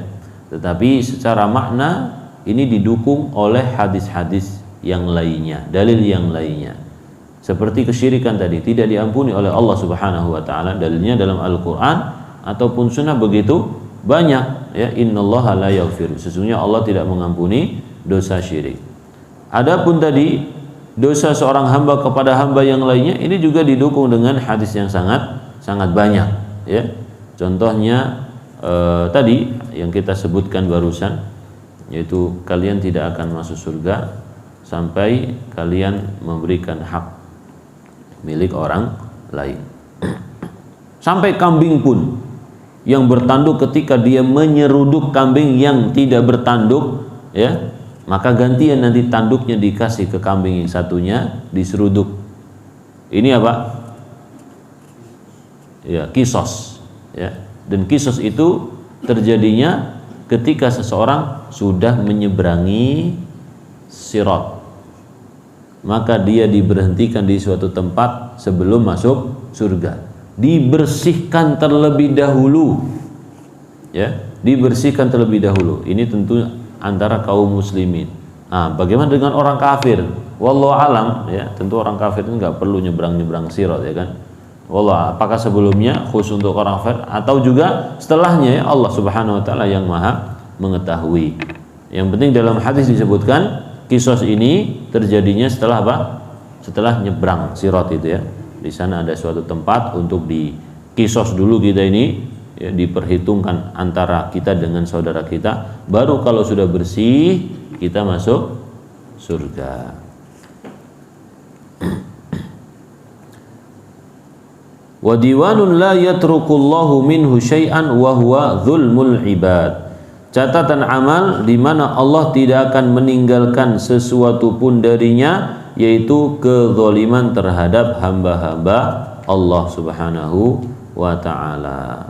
tetapi secara makna ini didukung oleh hadis-hadis yang lainnya, dalil yang lainnya. Seperti kesyirikan tadi tidak diampuni oleh Allah Subhanahu wa taala, dalilnya dalam Al-Qur'an ataupun sunnah begitu banyak ya. Innallaha la yaghfiru, sesungguhnya Allah tidak mengampuni dosa syirik. Adapun tadi dosa seorang hamba kepada hamba yang lainnya, ini juga didukung dengan hadis yang sangat banyak ya. Contohnya tadi yang kita sebutkan barusan, yaitu kalian tidak akan masuk surga sampai kalian memberikan hak milik orang lain. Sampai kambing pun yang bertanduk ketika dia menyeruduk kambing yang tidak bertanduk, ya, maka gantian nanti tanduknya dikasih ke kambing yang satunya diseruduk. Ini apa? Ya, kisos, ya. Dan kisos itu terjadinya ketika seseorang sudah menyeberangi sirat, maka dia diberhentikan di suatu tempat sebelum masuk surga, dibersihkan terlebih dahulu, ya, dibersihkan terlebih dahulu. Ini tentu antara kaum muslimin. Bagaimana dengan orang kafir? Wallahu alam, ya, tentu orang kafir itu nggak perlu nyebrang sirat, ya kan. Wallah, apakah sebelumnya khusus untuk orang kafir atau juga setelahnya, ya, Allah Subhanahu wa taala yang Maha mengetahui. Yang penting dalam hadis disebutkan kisos ini terjadinya setelah apa? Setelah nyebrang sirat itu, ya. Di sana ada suatu tempat untuk di kisos dulu kita ini, ya, diperhitungkan antara kita dengan saudara kita, baru kalau sudah bersih kita masuk surga. Wa diwanun la yatrukullahu minhu syai'an wa huwa dzulmul ibad. Catatan amal di mana Allah tidak akan meninggalkan sesuatu pun darinya, yaitu kezaliman terhadap hamba-hamba Allah Subhanahu wa ta'ala.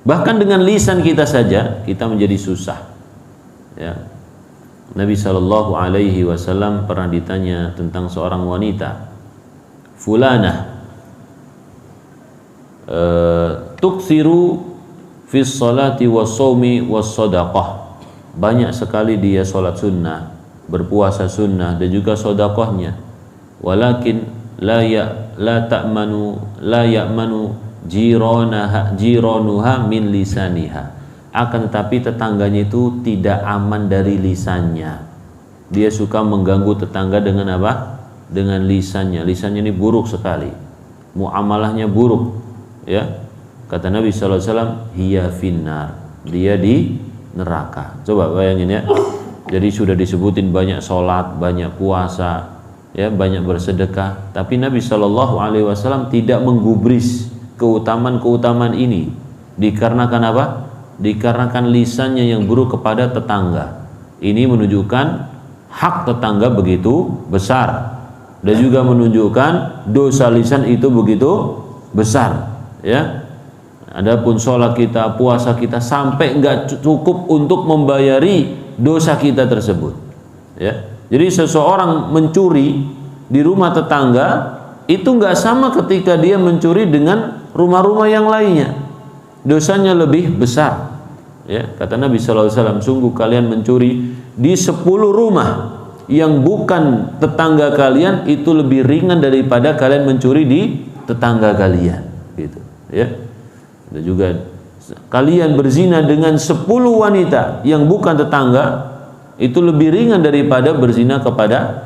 Bahkan dengan lisan kita saja kita menjadi susah, ya. Nabi Shallallahu Alaihi Wasallam pernah ditanya tentang seorang wanita, fulanah tuksiru fis salati was shaumi was shadaqah, banyak sekali dia salat sunnah, berpuasa sunnah dan juga sedekahnya, walakin la ya'manu jiranuha min lisaniha, akan tetapi tetangganya itu tidak aman dari lisannya. Dia suka mengganggu tetangga dengan apa? Dengan lisannya. Lisannya ini buruk sekali, muamalahnya buruk, ya. Kata Nabi sallallahu alaihi wasallam, hiya finnar, dia di neraka. Coba bayangin, ya. Jadi sudah disebutin banyak sholat, banyak puasa, ya, banyak bersedekah, tapi Nabi Shallallahu Alaihi Wasallam tidak menggubris keutamaan ini. Dikarenakan apa? Dikarenakan lisannya yang buruk kepada tetangga. Ini menunjukkan hak tetangga begitu besar, dan juga menunjukkan dosa lisan itu begitu besar, ya. Adapun sholat kita, puasa kita sampai nggak cukup untuk membayari dosa kita tersebut, ya. Jadi seseorang mencuri di rumah tetangga itu nggak sama ketika dia mencuri dengan rumah-rumah yang lainnya, dosanya lebih besar, ya. Kata Nabi sallallahu alaihi wasallam, sungguh kalian mencuri di 10 rumah yang bukan tetangga kalian itu lebih ringan daripada kalian mencuri di tetangga kalian, gitu, ya. Dan juga kalian berzina dengan 10 wanita yang bukan tetangga itu lebih ringan daripada berzina kepada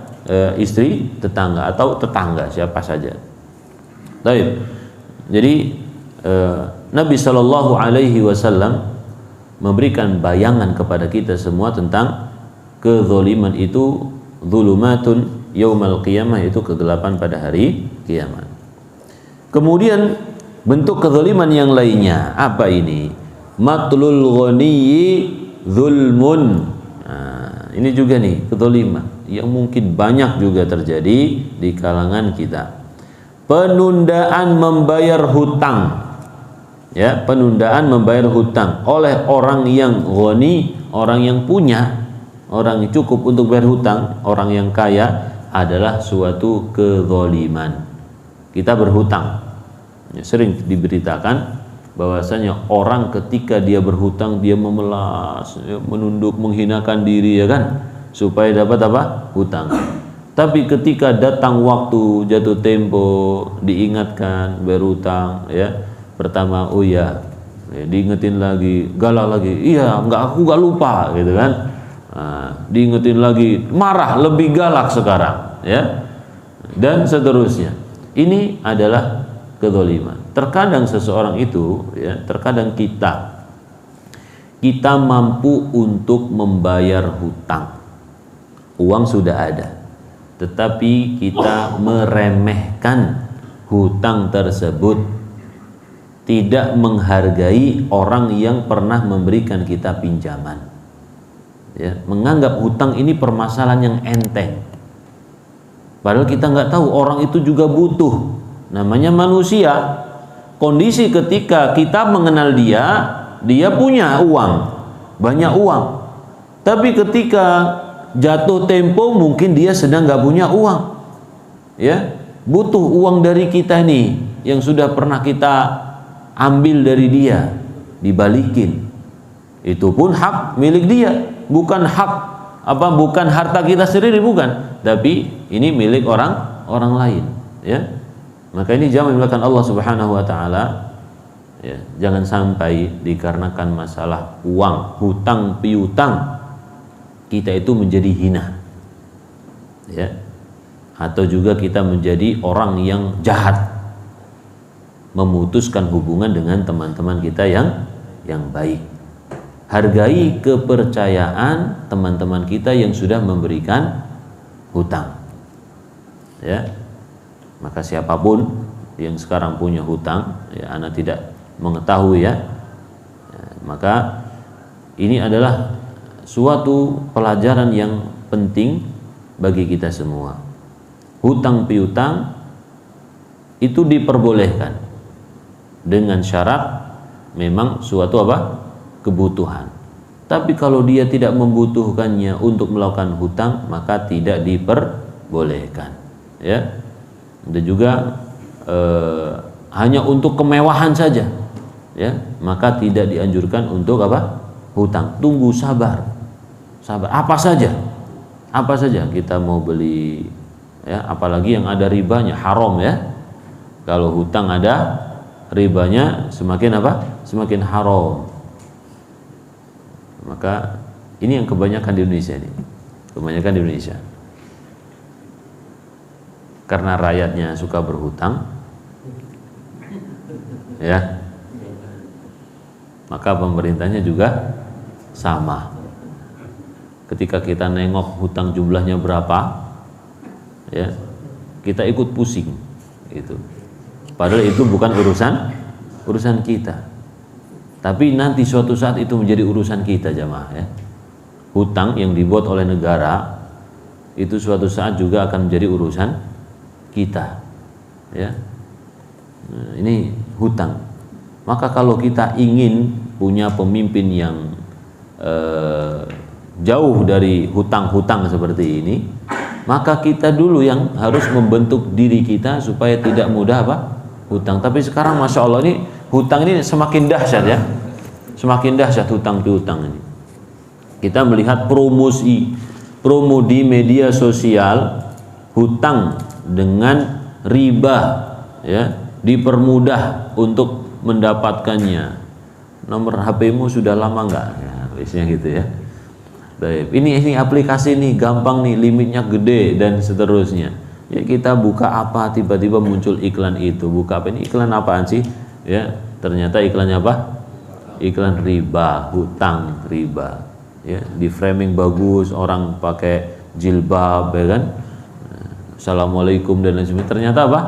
istri tetangga atau tetangga siapa saja. Baik. Jadi Nabi Shallallahu Alaihi Wasallam memberikan bayangan kepada kita semua tentang kezaliman itu, zulumatun yaumal qiyamah, itu kegelapan pada hari kiamat. Kemudian bentuk kezaliman yang lainnya apa ini? Matlul ghaniyyi zulmun. Nah, ini juga nih kezaliman yang mungkin banyak juga terjadi di kalangan kita. Penundaan membayar hutang, ya, penundaan membayar hutang oleh orang yang ghani, orang yang punya, orang yang cukup untuk bayar hutang, orang yang kaya, adalah suatu kezaliman. Kita berhutang, ya, sering diberitakan bahwasanya orang ketika dia berhutang dia memelas, ya, menunduk, menghinakan diri, ya kan, supaya dapat apa? Hutang. Tapi ketika datang waktu jatuh tempo diingatkan berhutang, ya, pertama oh ya, diingetin lagi, galau lagi, iya enggak, aku enggak lupa, gitu kan. Nah, diingetin lagi, marah, lebih galak sekarang, ya, dan seterusnya. Ini adalah kezaliman. Terkadang seseorang itu, ya, terkadang kita mampu untuk membayar hutang, uang sudah ada, tetapi kita meremehkan hutang tersebut, tidak menghargai orang yang pernah memberikan kita pinjaman. Ya, menganggap hutang ini permasalahan yang enteng. Padahal kita nggak tahu orang itu juga butuh. Namanya manusia. Kondisi ketika kita mengenal dia punya uang, banyak uang. Tapi ketika jatuh tempo mungkin dia sedang nggak punya uang. Ya, butuh uang dari kita nih yang sudah pernah kita ambil dari dia, dibalikin. Itu pun hak milik dia, bukan bukan harta kita sendiri, bukan, tapi ini milik orang lain, ya. Maka ini jangan melakukan Allah Subhanahu wa taala, ya. Jangan sampai dikarenakan masalah uang, hutang piutang kita itu menjadi hina, ya. Atau juga kita menjadi orang yang jahat, memutuskan hubungan dengan teman-teman kita yang baik. Hargai kepercayaan teman-teman kita yang sudah memberikan hutang, ya. Maka siapapun yang sekarang punya hutang, ya, ana tidak mengetahui, ya, maka ini adalah suatu pelajaran yang penting bagi kita semua. Hutang piutang itu diperbolehkan dengan syarat memang suatu kebutuhan. Tapi kalau dia tidak membutuhkannya untuk melakukan hutang, maka tidak diperbolehkan, ya. Dan juga hanya untuk kemewahan saja, ya, maka tidak dianjurkan untuk hutang. Tunggu, sabar. Apa saja kita mau beli, ya, apalagi yang ada ribanya, haram, ya. Kalau hutang ada ribanya semakin semakin haram. Maka ini yang kebanyakan di Indonesia ini. Kebanyakan di Indonesia. Karena rakyatnya suka berhutang, ya. Maka pemerintahnya juga sama. Ketika kita nengok hutang jumlahnya berapa, ya, kita ikut pusing gitu. Padahal itu bukan urusan kita. Tapi nanti suatu saat itu menjadi urusan kita, jamaah, ya. Hutang yang dibuat oleh negara itu suatu saat juga akan menjadi urusan kita, ya. Nah, ini hutang. Maka kalau kita ingin punya pemimpin yang jauh dari hutang-hutang seperti ini, maka kita dulu yang harus membentuk diri kita supaya tidak mudah hutang. Tapi sekarang masya Allah ini hutang ini semakin dahsyat, ya, semakin dahsyat hutang piutang ini. Kita melihat promo di media sosial, hutang dengan riba, ya, dipermudah untuk mendapatkannya. Nomor HP-mu sudah lama enggak? Ya, biasanya gitu, ya. Baik, ini aplikasi nih gampang nih, limitnya gede dan seterusnya. Ya, kita buka apa, tiba-tiba muncul iklan itu. Buka apa ini? Iklan apaan sih? Ya, ternyata iklannya apa? Iklan riba, hutang riba. Ya, di framing bagus, orang pakai jilbab, ya kan? Assalamualaikum dan lain sebagainya. Ternyata apa?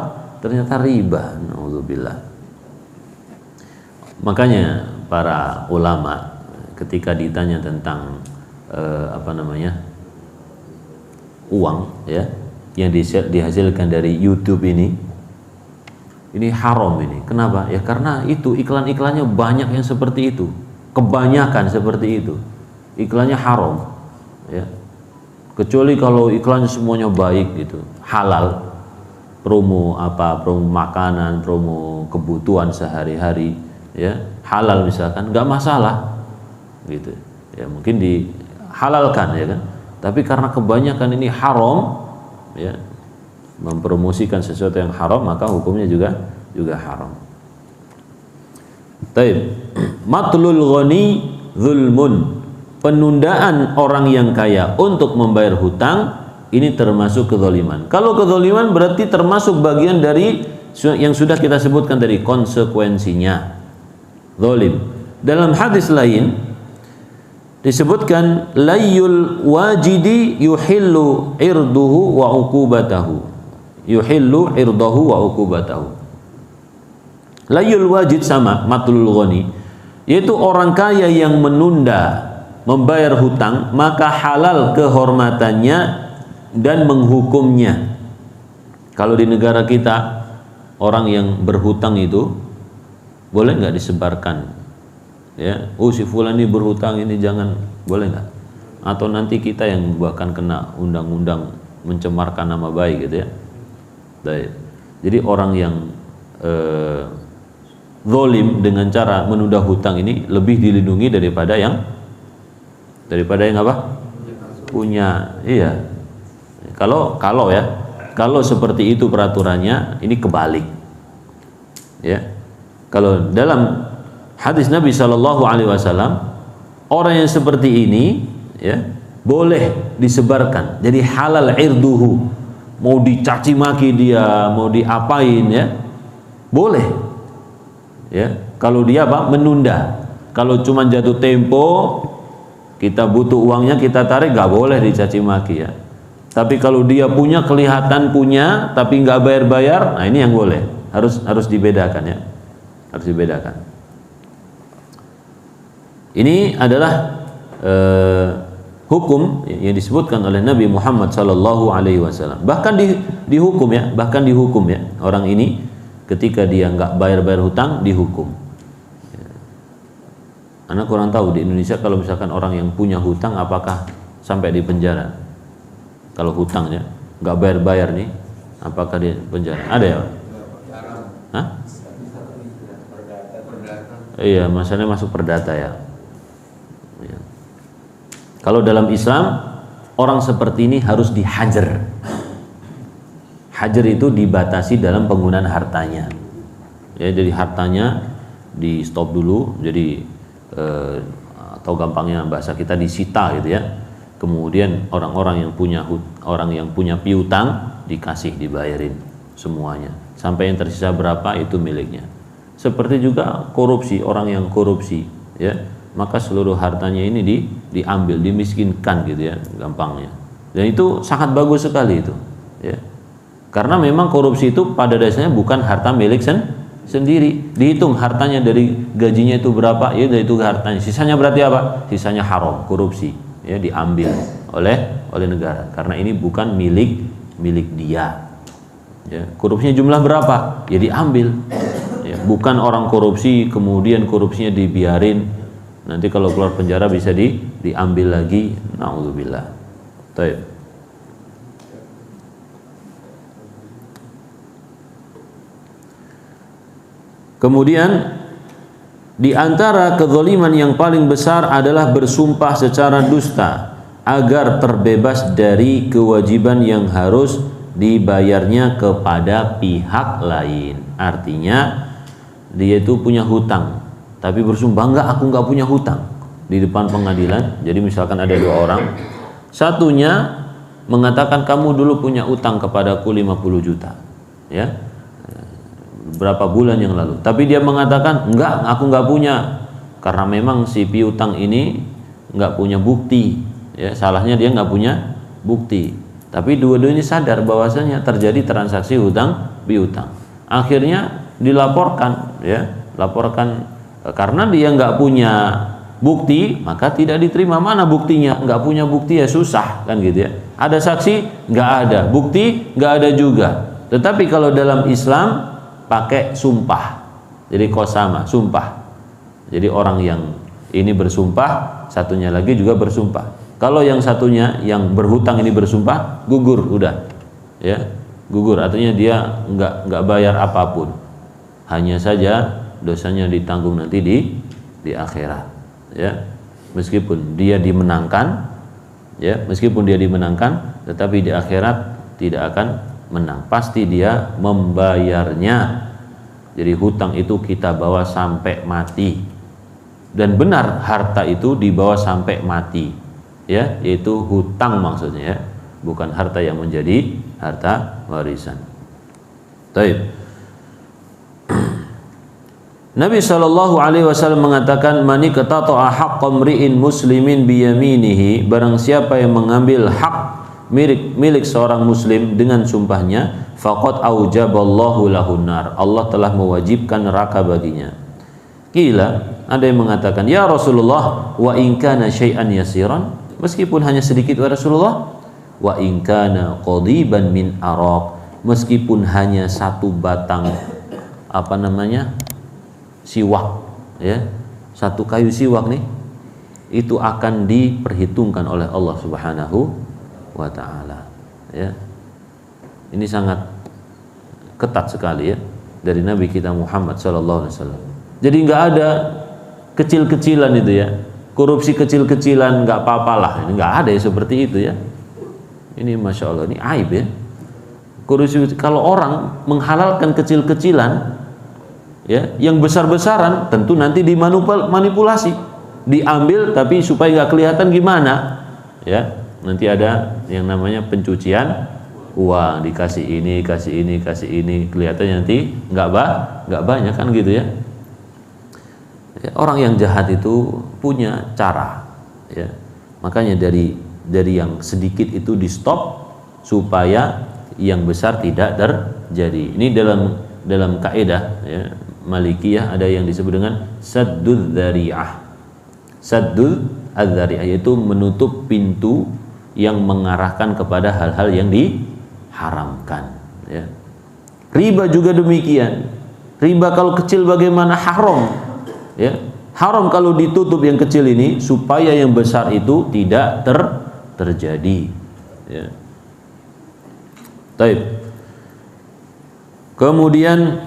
Ternyata riba. Nauzubillah. Makanya para ulama ketika ditanya tentang uang, ya, yang dihasilkan dari YouTube ini haram ini. Kenapa? Ya karena itu iklan-iklannya banyak yang seperti itu, kebanyakan seperti itu, iklannya haram, ya. Kecuali kalau iklannya semuanya baik gitu, halal, promo makanan, promo kebutuhan sehari-hari, ya, halal misalkan, nggak masalah, gitu. Ya mungkin dihalalkan, ya kan. Tapi karena kebanyakan ini haram, ya, mempromosikan sesuatu yang haram, maka hukumnya juga haram. Taib. Matlul ghani zulmun. Penundaan orang yang kaya untuk membayar hutang ini termasuk kezaliman. Kalau kezaliman berarti termasuk bagian dari yang sudah kita sebutkan dari konsekuensinya. Zalim. Dalam hadis lain disebutkan layyul wajidi yuhillu irduhu wa uqubatahu. Yuhillu irdahu wa uqubatahu. Layul wajid sama matlul ghani, yaitu orang kaya yang menunda membayar hutang, maka halal kehormatannya dan menghukumnya. Kalau di negara kita orang yang berhutang itu boleh nggak disebarkan? Ya, oh si fulan ini berhutang ini jangan, boleh nggak? Atau nanti kita yang bahkan kena undang-undang mencemarkan nama baik gitu ya. Baik. Jadi orang yang zalim dengan cara menunda hutang ini lebih dilindungi daripada yang apa? Punya. Iya. Kalau seperti itu peraturannya, ini kebalik. Ya. Kalau dalam hadis Nabi Shallallahu Alaihi Wasallam, orang yang seperti ini, ya, boleh disebarkan. Jadi halal irduhu. Mau dicaci maki dia, mau diapain ya, boleh. Ya, kalau dia apa? Menunda. Kalau cuma jatuh tempo, kita butuh uangnya kita tarik, nggak boleh dicaci maki ya. Tapi kalau dia punya, kelihatan punya, tapi nggak bayar-bayar, nah ini yang boleh. Harus dibedakan ya. Harus dibedakan. Ini adalah hukum yang disebutkan oleh Nabi Muhammad Sallallahu Alaihi Wasallam. Bahkan dihukum ya, orang ini ketika dia nggak bayar hutang dihukum. Anak kurang tahu di Indonesia kalau misalkan orang yang punya hutang apakah sampai di penjara? Kalau hutangnya nggak bayar nih, apakah di penjara? Ada ya? Hah? Iya, masalahnya masuk perdata ya. Kalau dalam Islam, orang seperti ini harus dihajar. Hajar itu dibatasi dalam penggunaan hartanya. Ya, jadi hartanya di stop dulu. Jadi atau gampangnya bahasa kita disita gitu ya. Kemudian orang yang punya piutang dikasih, dibayarin semuanya. Sampai yang tersisa berapa itu miliknya. Seperti juga korupsi, orang yang korupsi, ya. Maka seluruh hartanya ini diambil, dimiskinkan gitu ya, gampangnya. Dan itu sangat bagus sekali itu, ya. Karena memang korupsi itu pada dasarnya bukan harta milik sendiri. Dihitung hartanya dari gajinya itu berapa, ya dari itu hartanya. Sisanya berarti apa? Sisanya haram, korupsi, ya, diambil oleh negara. Karena ini bukan milik dia. Ya, korupsinya jumlah berapa? Ya diambil. Ya, bukan orang korupsi kemudian korupsinya dibiarin. Nanti kalau keluar penjara bisa diambil lagi, naudzubillah. Baik. Kemudian di antara kezaliman yang paling besar adalah bersumpah secara dusta agar terbebas dari kewajiban yang harus dibayarnya kepada pihak lain. Artinya dia itu punya hutang, tapi bersumpah aku nggak punya hutang di depan pengadilan. Jadi misalkan ada dua orang, satunya mengatakan kamu dulu punya utang kepadaku 50 juta, ya, berapa bulan yang lalu. Tapi dia mengatakan enggak, aku nggak punya, karena memang si piutang ini nggak punya bukti, ya, salahnya dia nggak punya bukti. Tapi dua-duanya sadar bahwasanya terjadi transaksi hutang piutang. Akhirnya dilaporkan, ya, laporkan. Karena dia nggak punya bukti, maka tidak diterima. Mana buktinya? Nggak punya bukti ya susah kan gitu ya. Ada saksi? Nggak ada. Bukti? Nggak ada juga. Tetapi kalau dalam Islam pakai sumpah. Jadi qasama, sumpah. Jadi orang yang ini bersumpah, satunya lagi juga bersumpah. Kalau yang satunya yang berhutang ini bersumpah, gugur udah. Ya, gugur artinya dia nggak bayar apapun. Hanya saja dosanya ditanggung nanti di akhirat, ya, meskipun dia dimenangkan, ya, tetapi di akhirat tidak akan menang, pasti dia membayarnya. Jadi hutang itu kita bawa sampai mati, dan benar harta itu dibawa sampai mati, ya, yaitu hutang maksudnya, ya, bukan harta yang menjadi harta warisan. Baik. Nabi Shallallahu Alaihi Wasallam mengatakan, mani qatata'a haqqa mri'in muslimin biyaminihi, barang siapa yang mengambil hak milik seorang muslim dengan sumpahnya, faqad aujaballahu lahun nar, Allah telah mewajibkan neraka baginya. Qila, ada yang mengatakan, ya Rasulullah, wa in kana syai'an yasiran, meskipun hanya sedikit ya Rasulullah, wa in kana qadiban min araq, meskipun hanya satu batang siwak, ya, satu kayu siwak nih, itu akan diperhitungkan oleh Allah Subhanahu wa ta'ala, ya. Ini sangat ketat sekali, ya, dari Nabi kita Muhammad sallallahu alaihi wasallam. Jadi nggak ada kecil-kecilan itu, ya, korupsi kecil-kecilan nggak apa-apalah, ini nggak ada ya seperti itu, ya. Ini masya Allah, ini aib, ya. Korupsi, kalau orang menghalalkan kecil-kecilan, ya, yang besar-besaran tentu nanti dimanipulasi, diambil, tapi supaya nggak kelihatan gimana, ya, nanti ada yang namanya pencucian uang, dikasih ini, kasih ini, kelihatannya nanti nggak banyak kan gitu, ya. Orang yang jahat itu punya cara, ya, makanya dari yang sedikit itu di stop supaya yang besar tidak terjadi. Ini dalam kaidah, ya, Malikiyah ada yang disebut dengan saddul dzari'ah. Saddul adzari'ah yaitu menutup pintu yang mengarahkan kepada hal-hal yang diharamkan, ya. Riba juga demikian. Riba kalau kecil bagaimana? Haram, ya. Haram kalau ditutup yang kecil ini supaya yang besar itu tidak terjadi, ya. Taib. Kemudian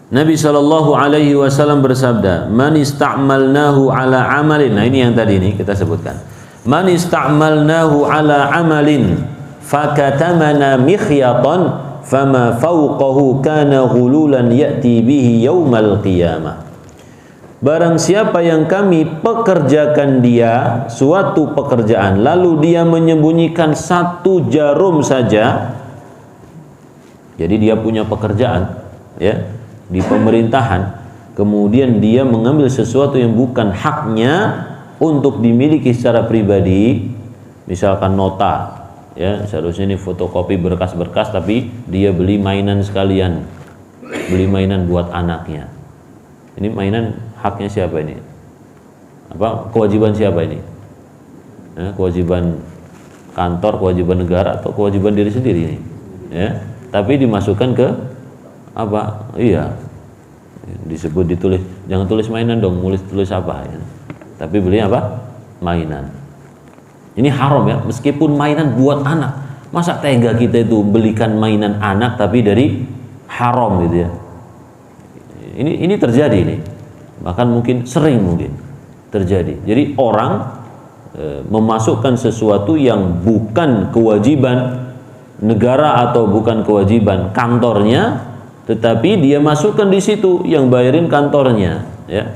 Nabi sallallahu alaihi wasallam bersabda, "Man ista'malnahu ala amalin." Nah, ini yang tadi ini kita sebutkan. "Man ista'malnahu ala amalin fakatamana mikhyatan fama fawqahu kana ghululan ya'ti bihi yaumal qiyamah." Barang siapa yang kami pekerjakan dia suatu pekerjaan, lalu dia menyembunyikan satu jarum saja. Jadi dia punya pekerjaan, ya, di pemerintahan, kemudian dia mengambil sesuatu yang bukan haknya untuk dimiliki secara pribadi, misalkan nota, ya, seharusnya ini fotokopi berkas-berkas, tapi dia beli mainan sekalian, beli mainan buat anaknya. Ini mainan haknya siapa ini? Kewajiban siapa ini? Kewajiban kantor, kewajiban negara, atau kewajiban diri sendiri ini, ya. Tapi dimasukkan ke iya, disebut, ditulis, jangan tulis mainan dong, tulis apa, ya. Tapi beli mainan. Ini haram, ya, meskipun mainan buat anak. Masa tega kita itu belikan mainan anak tapi dari haram gitu, ya. Ini terjadi ini. Bahkan mungkin sering terjadi. Jadi orang memasukkan sesuatu yang bukan kewajiban negara atau bukan kewajiban kantornya, tetapi dia masukkan di situ, yang bayarin kantornya, ya,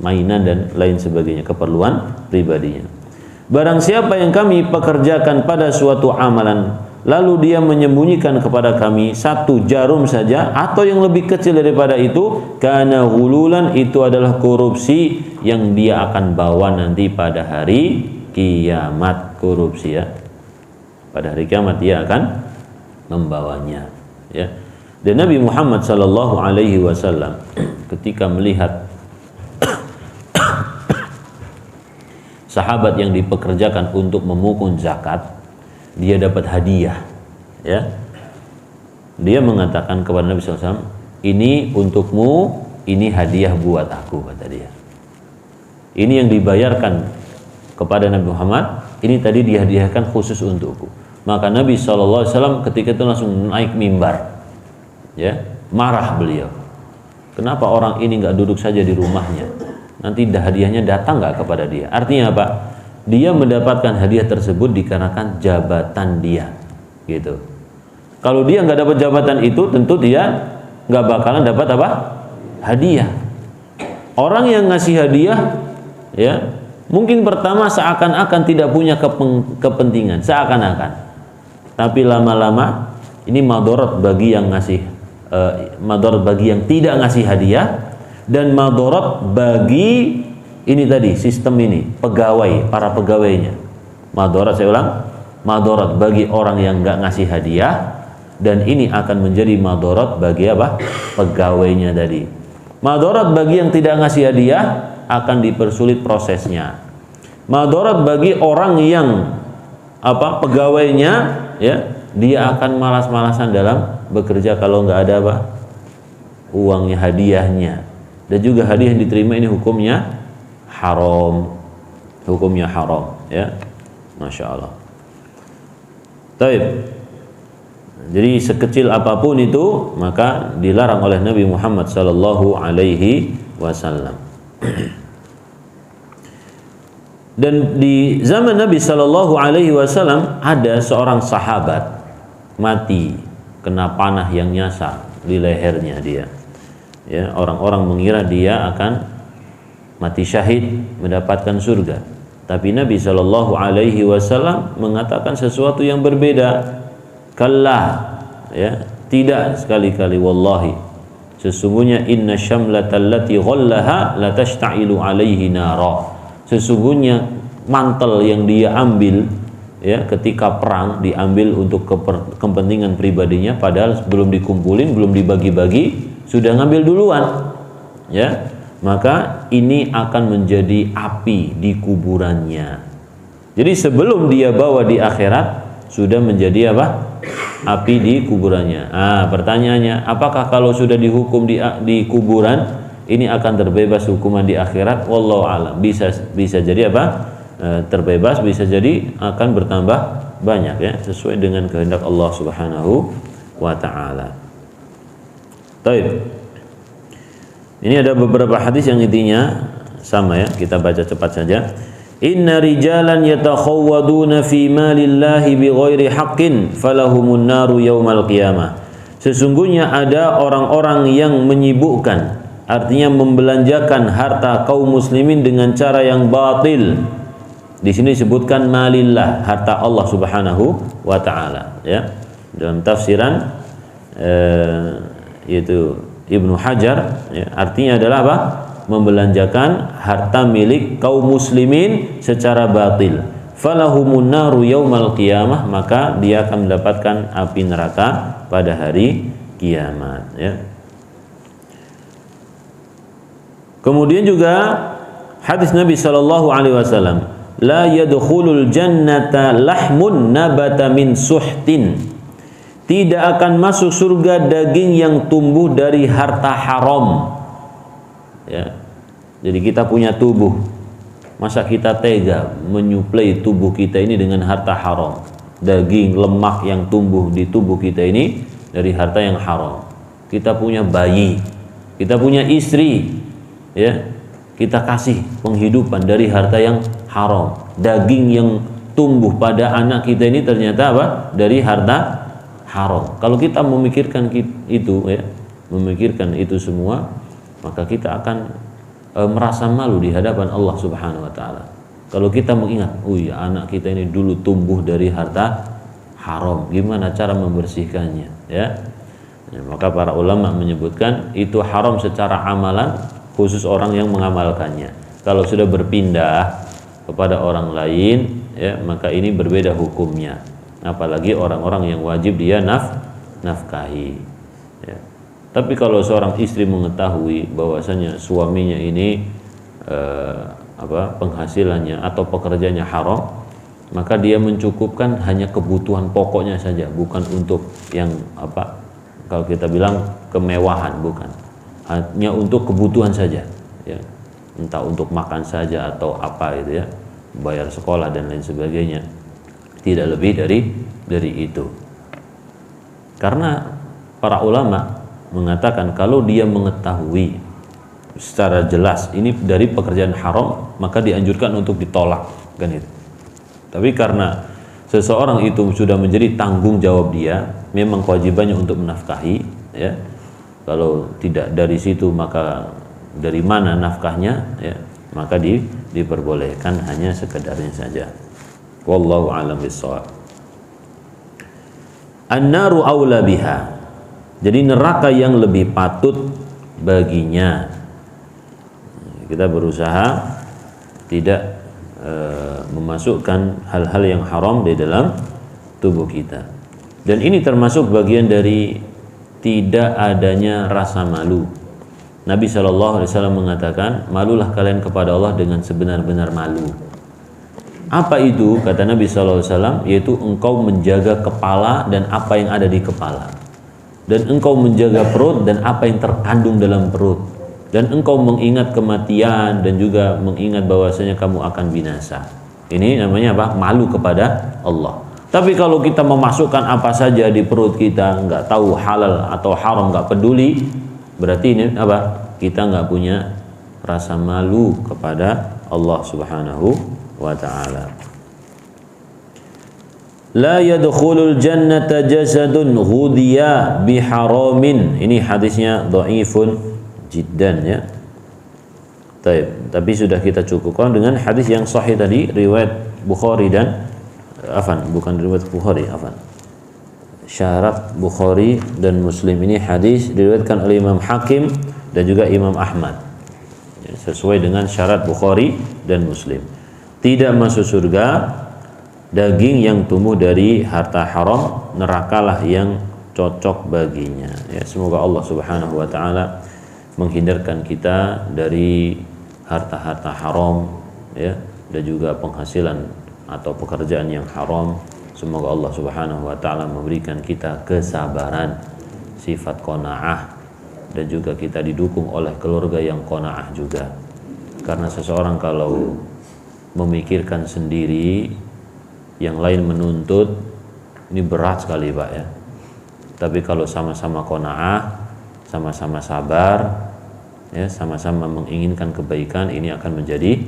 mainan dan lain sebagainya, keperluan pribadinya. Barang siapa yang kami pekerjakan pada suatu amalan, lalu dia menyembunyikan kepada kami satu jarum saja atau yang lebih kecil daripada itu, kana ghululan, itu adalah korupsi yang dia akan bawa nanti pada hari kiamat. Korupsi, ya, pada hari kiamat dia akan membawanya, ya. Dan Nabi Muhammad sallallahu alaihi wasallam ketika melihat sahabat yang dipekerjakan untuk memukul zakat, dia dapat hadiah, ya. Dia mengatakan kepada Nabi SAW, "Ini untukmu, ini hadiah buat aku," kata dia. Ini yang dibayarkan kepada Nabi Muhammad, ini tadi dihadiahkan khusus untukku. Maka Nabi SAW ketika itu langsung naik mimbar, ya, marah beliau. Kenapa orang ini nggak duduk saja di rumahnya? Nanti hadiahnya datang nggak kepada dia? Artinya apa? Dia mendapatkan hadiah tersebut dikarenakan jabatan dia, gitu. Kalau dia nggak dapat jabatan itu, tentu dia nggak bakalan dapat hadiah. Orang yang ngasih hadiah, ya, mungkin pertama seakan-akan tidak punya kepentingan, seakan-akan. Tapi lama-lama ini madarat bagi yang ngasih, madarat bagi yang tidak ngasih hadiah, dan madarat bagi ini tadi sistem ini, pegawai, para pegawainya. Madharat, saya ulang, madharat bagi orang yang nggak ngasih hadiah, dan ini akan menjadi madharat bagi apa? Pegawainya tadi. Madharat bagi yang tidak ngasih hadiah akan dipersulit prosesnya. Madharat bagi orang yang apa? Pegawainya, ya, dia akan malas-malasan dalam bekerja kalau nggak ada apa? Uangnya, hadiahnya. Dan juga hadiah yang diterima ini hukumnya haram. Hukumnya haram, ya. Masya Allah. Taib. Jadi sekecil apapun itu maka dilarang oleh Nabi Muhammad sallallahu alaihi wasallam. Dan di zaman Nabi sallallahu alaihi wasallam ada seorang sahabat mati kena panah yang nyasar di lehernya dia. Ya, orang-orang mengira dia akan mati syahid mendapatkan surga. Tapi Nabi Shallallahu Alaihi Wasallam mengatakan sesuatu yang berbeda. Kallah, ya, tidak sekali-kali. Wallahi, sesungguhnya inna syamlatal lati ghallaha la tashta'ilu alaihi nara. Sesungguhnya mantel yang dia ambil, ya, ketika perang diambil untuk kepentingan pribadinya, padahal belum dikumpulin, belum dibagi-bagi, sudah ngambil duluan, ya. Maka ini akan menjadi api di kuburannya. Jadi sebelum dia bawa di akhirat sudah menjadi apa? Api di kuburannya. Pertanyaannya, apakah kalau sudah dihukum di kuburan ini akan terbebas hukuman di akhirat? Wallahu a'lam. Bisa jadi apa? Terbebas, bisa jadi akan bertambah banyak, ya, sesuai dengan kehendak Allah Subhanahu wa taala. Baik. Ini ada beberapa hadis yang intinya sama, ya, kita baca cepat saja. Inna rijalan yatakhawwaduna fi malillahi bighairi haqqin falahumun naru yaumal qiyamah. Sesungguhnya ada orang-orang yang menyibukkan, artinya membelanjakan harta kaum muslimin dengan cara yang batil. Di sini disebutkan malillah, harta Allah Subhanahu wa taala, ya. Dalam tafsiran yaitu Ibnu Hajar, ya, artinya adalah apa? Membelanjakan harta milik kaum muslimin secara batil. Falahumun naru yaumal qiyamah, maka dia akan mendapatkan api neraka pada hari kiamat, ya. Kemudian juga hadis Nabi sallallahu alaihi wasallam, la yadkhulul jannata lahmun nabata min suhtin. Tidak akan masuk surga daging yang tumbuh dari harta haram, ya. Jadi kita punya tubuh, masa kita tega menyuplai tubuh kita ini dengan harta haram? Daging, lemak yang tumbuh di tubuh kita ini dari harta yang haram. Kita punya bayi, kita punya istri, ya, kita kasih penghidupan dari harta yang haram. Daging yang tumbuh pada anak kita ini ternyata apa? Dari harta haram. Kalau kita memikirkan itu, ya, memikirkan itu semua, maka kita akan merasa malu di hadapan Allah Subhanahu wa taala. Kalau kita mengingat, oh ya, anak kita ini dulu tumbuh dari harta haram, gimana cara membersihkannya, ya? Maka para ulama menyebutkan itu haram secara amalan, khusus orang yang mengamalkannya. Kalau sudah berpindah kepada orang lain, ya, maka ini berbeda hukumnya. Apalagi orang-orang yang wajib dia nafkahi, ya. Tapi kalau seorang istri mengetahui bahwasanya suaminya ini penghasilannya atau pekerjaannya haram, maka dia mencukupkan hanya kebutuhan pokoknya saja, bukan untuk yang kalau kita bilang kemewahan, bukan, hanya untuk kebutuhan saja, ya, entah untuk makan saja atau apa itu, ya, bayar sekolah dan lain sebagainya. Tidak lebih dari itu. Karena para ulama mengatakan kalau dia mengetahui secara jelas ini dari pekerjaan haram, maka dianjurkan untuk ditolak, kan itu. Tapi karena seseorang itu sudah menjadi tanggung jawab dia, memang kewajibannya untuk menafkahi, ya. Kalau tidak dari situ maka dari mana nafkahnya, ya, maka diperbolehkan hanya sekedarnya saja. Wallahu a'lam bishawab. An-naru aula biha. Jadi neraka yang lebih patut baginya. Kita berusaha tidak memasukkan hal-hal yang haram di dalam tubuh kita. Dan ini termasuk bagian dari tidak adanya rasa malu. Nabi SAW mengatakan, malulah kalian kepada Allah dengan sebenar-benar malu. Apa itu? Kata Nabi SAW, yaitu engkau menjaga kepala dan apa yang ada di kepala, dan engkau menjaga perut dan apa yang terkandung dalam perut, dan engkau mengingat kematian dan juga mengingat bahwasanya kamu akan binasa. Ini namanya apa? Malu kepada Allah. Tapi kalau kita memasukkan apa saja di perut kita, nggak tahu halal atau haram, nggak peduli, berarti ini apa? Kita nggak punya rasa malu kepada Allah Subhanahu wa ta'ala. La yadkhulul jannata jasadun ghudiya biharamin. Ini hadisnya dhaifun jiddan ya. Tapi sudah kita cukupkan dengan hadis yang sahih tadi, riwayat Bukhari dan bukan riwayat Bukhari, syarat Bukhari dan Muslim. Ini hadis diriwayatkan oleh Imam Hakim dan juga Imam Ahmad, sesuai dengan syarat Bukhari dan Muslim. Tidak masuk surga daging yang tumbuh dari harta haram, nerakalah yang cocok baginya. Ya, semoga Allah Subhanahu wa taala menghindarkan kita dari harta-harta haram ya, dan juga penghasilan atau pekerjaan yang haram. Semoga Allah Subhanahu wa taala memberikan kita kesabaran, sifat qanaah, dan juga kita didukung oleh keluarga yang qanaah juga. Karena seseorang kalau memikirkan sendiri, yang lain menuntut, ini berat sekali Pak ya. Tapi kalau sama-sama qanaah, sama-sama sabar ya, sama-sama menginginkan kebaikan, ini akan menjadi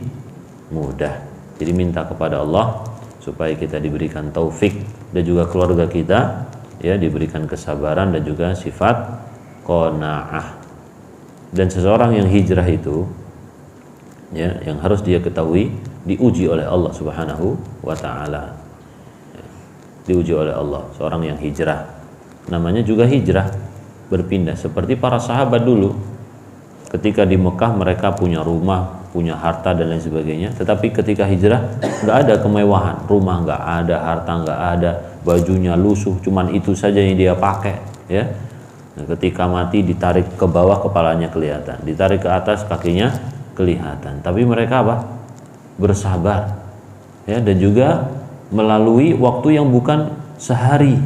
mudah. Jadi minta kepada Allah supaya kita diberikan taufik dan juga keluarga kita ya diberikan kesabaran dan juga sifat qanaah. Dan seseorang yang hijrah itu ya, yang harus dia ketahui, diuji oleh Allah Subhanahu wa taala. Diuji oleh Allah. Seorang yang hijrah, namanya juga hijrah, berpindah seperti para sahabat dulu. Ketika di Mekah mereka punya rumah, punya harta dan lain sebagainya, tetapi ketika hijrah nggak ada kemewahan, rumah nggak ada, harta nggak ada, bajunya lusuh, cuman itu saja yang dia pakai ya. Nah, ketika mati ditarik ke bawah kepalanya kelihatan, ditarik ke atas kakinya kelihatan. Tapi mereka apa? Bersabar ya, dan juga melalui waktu yang bukan sehari.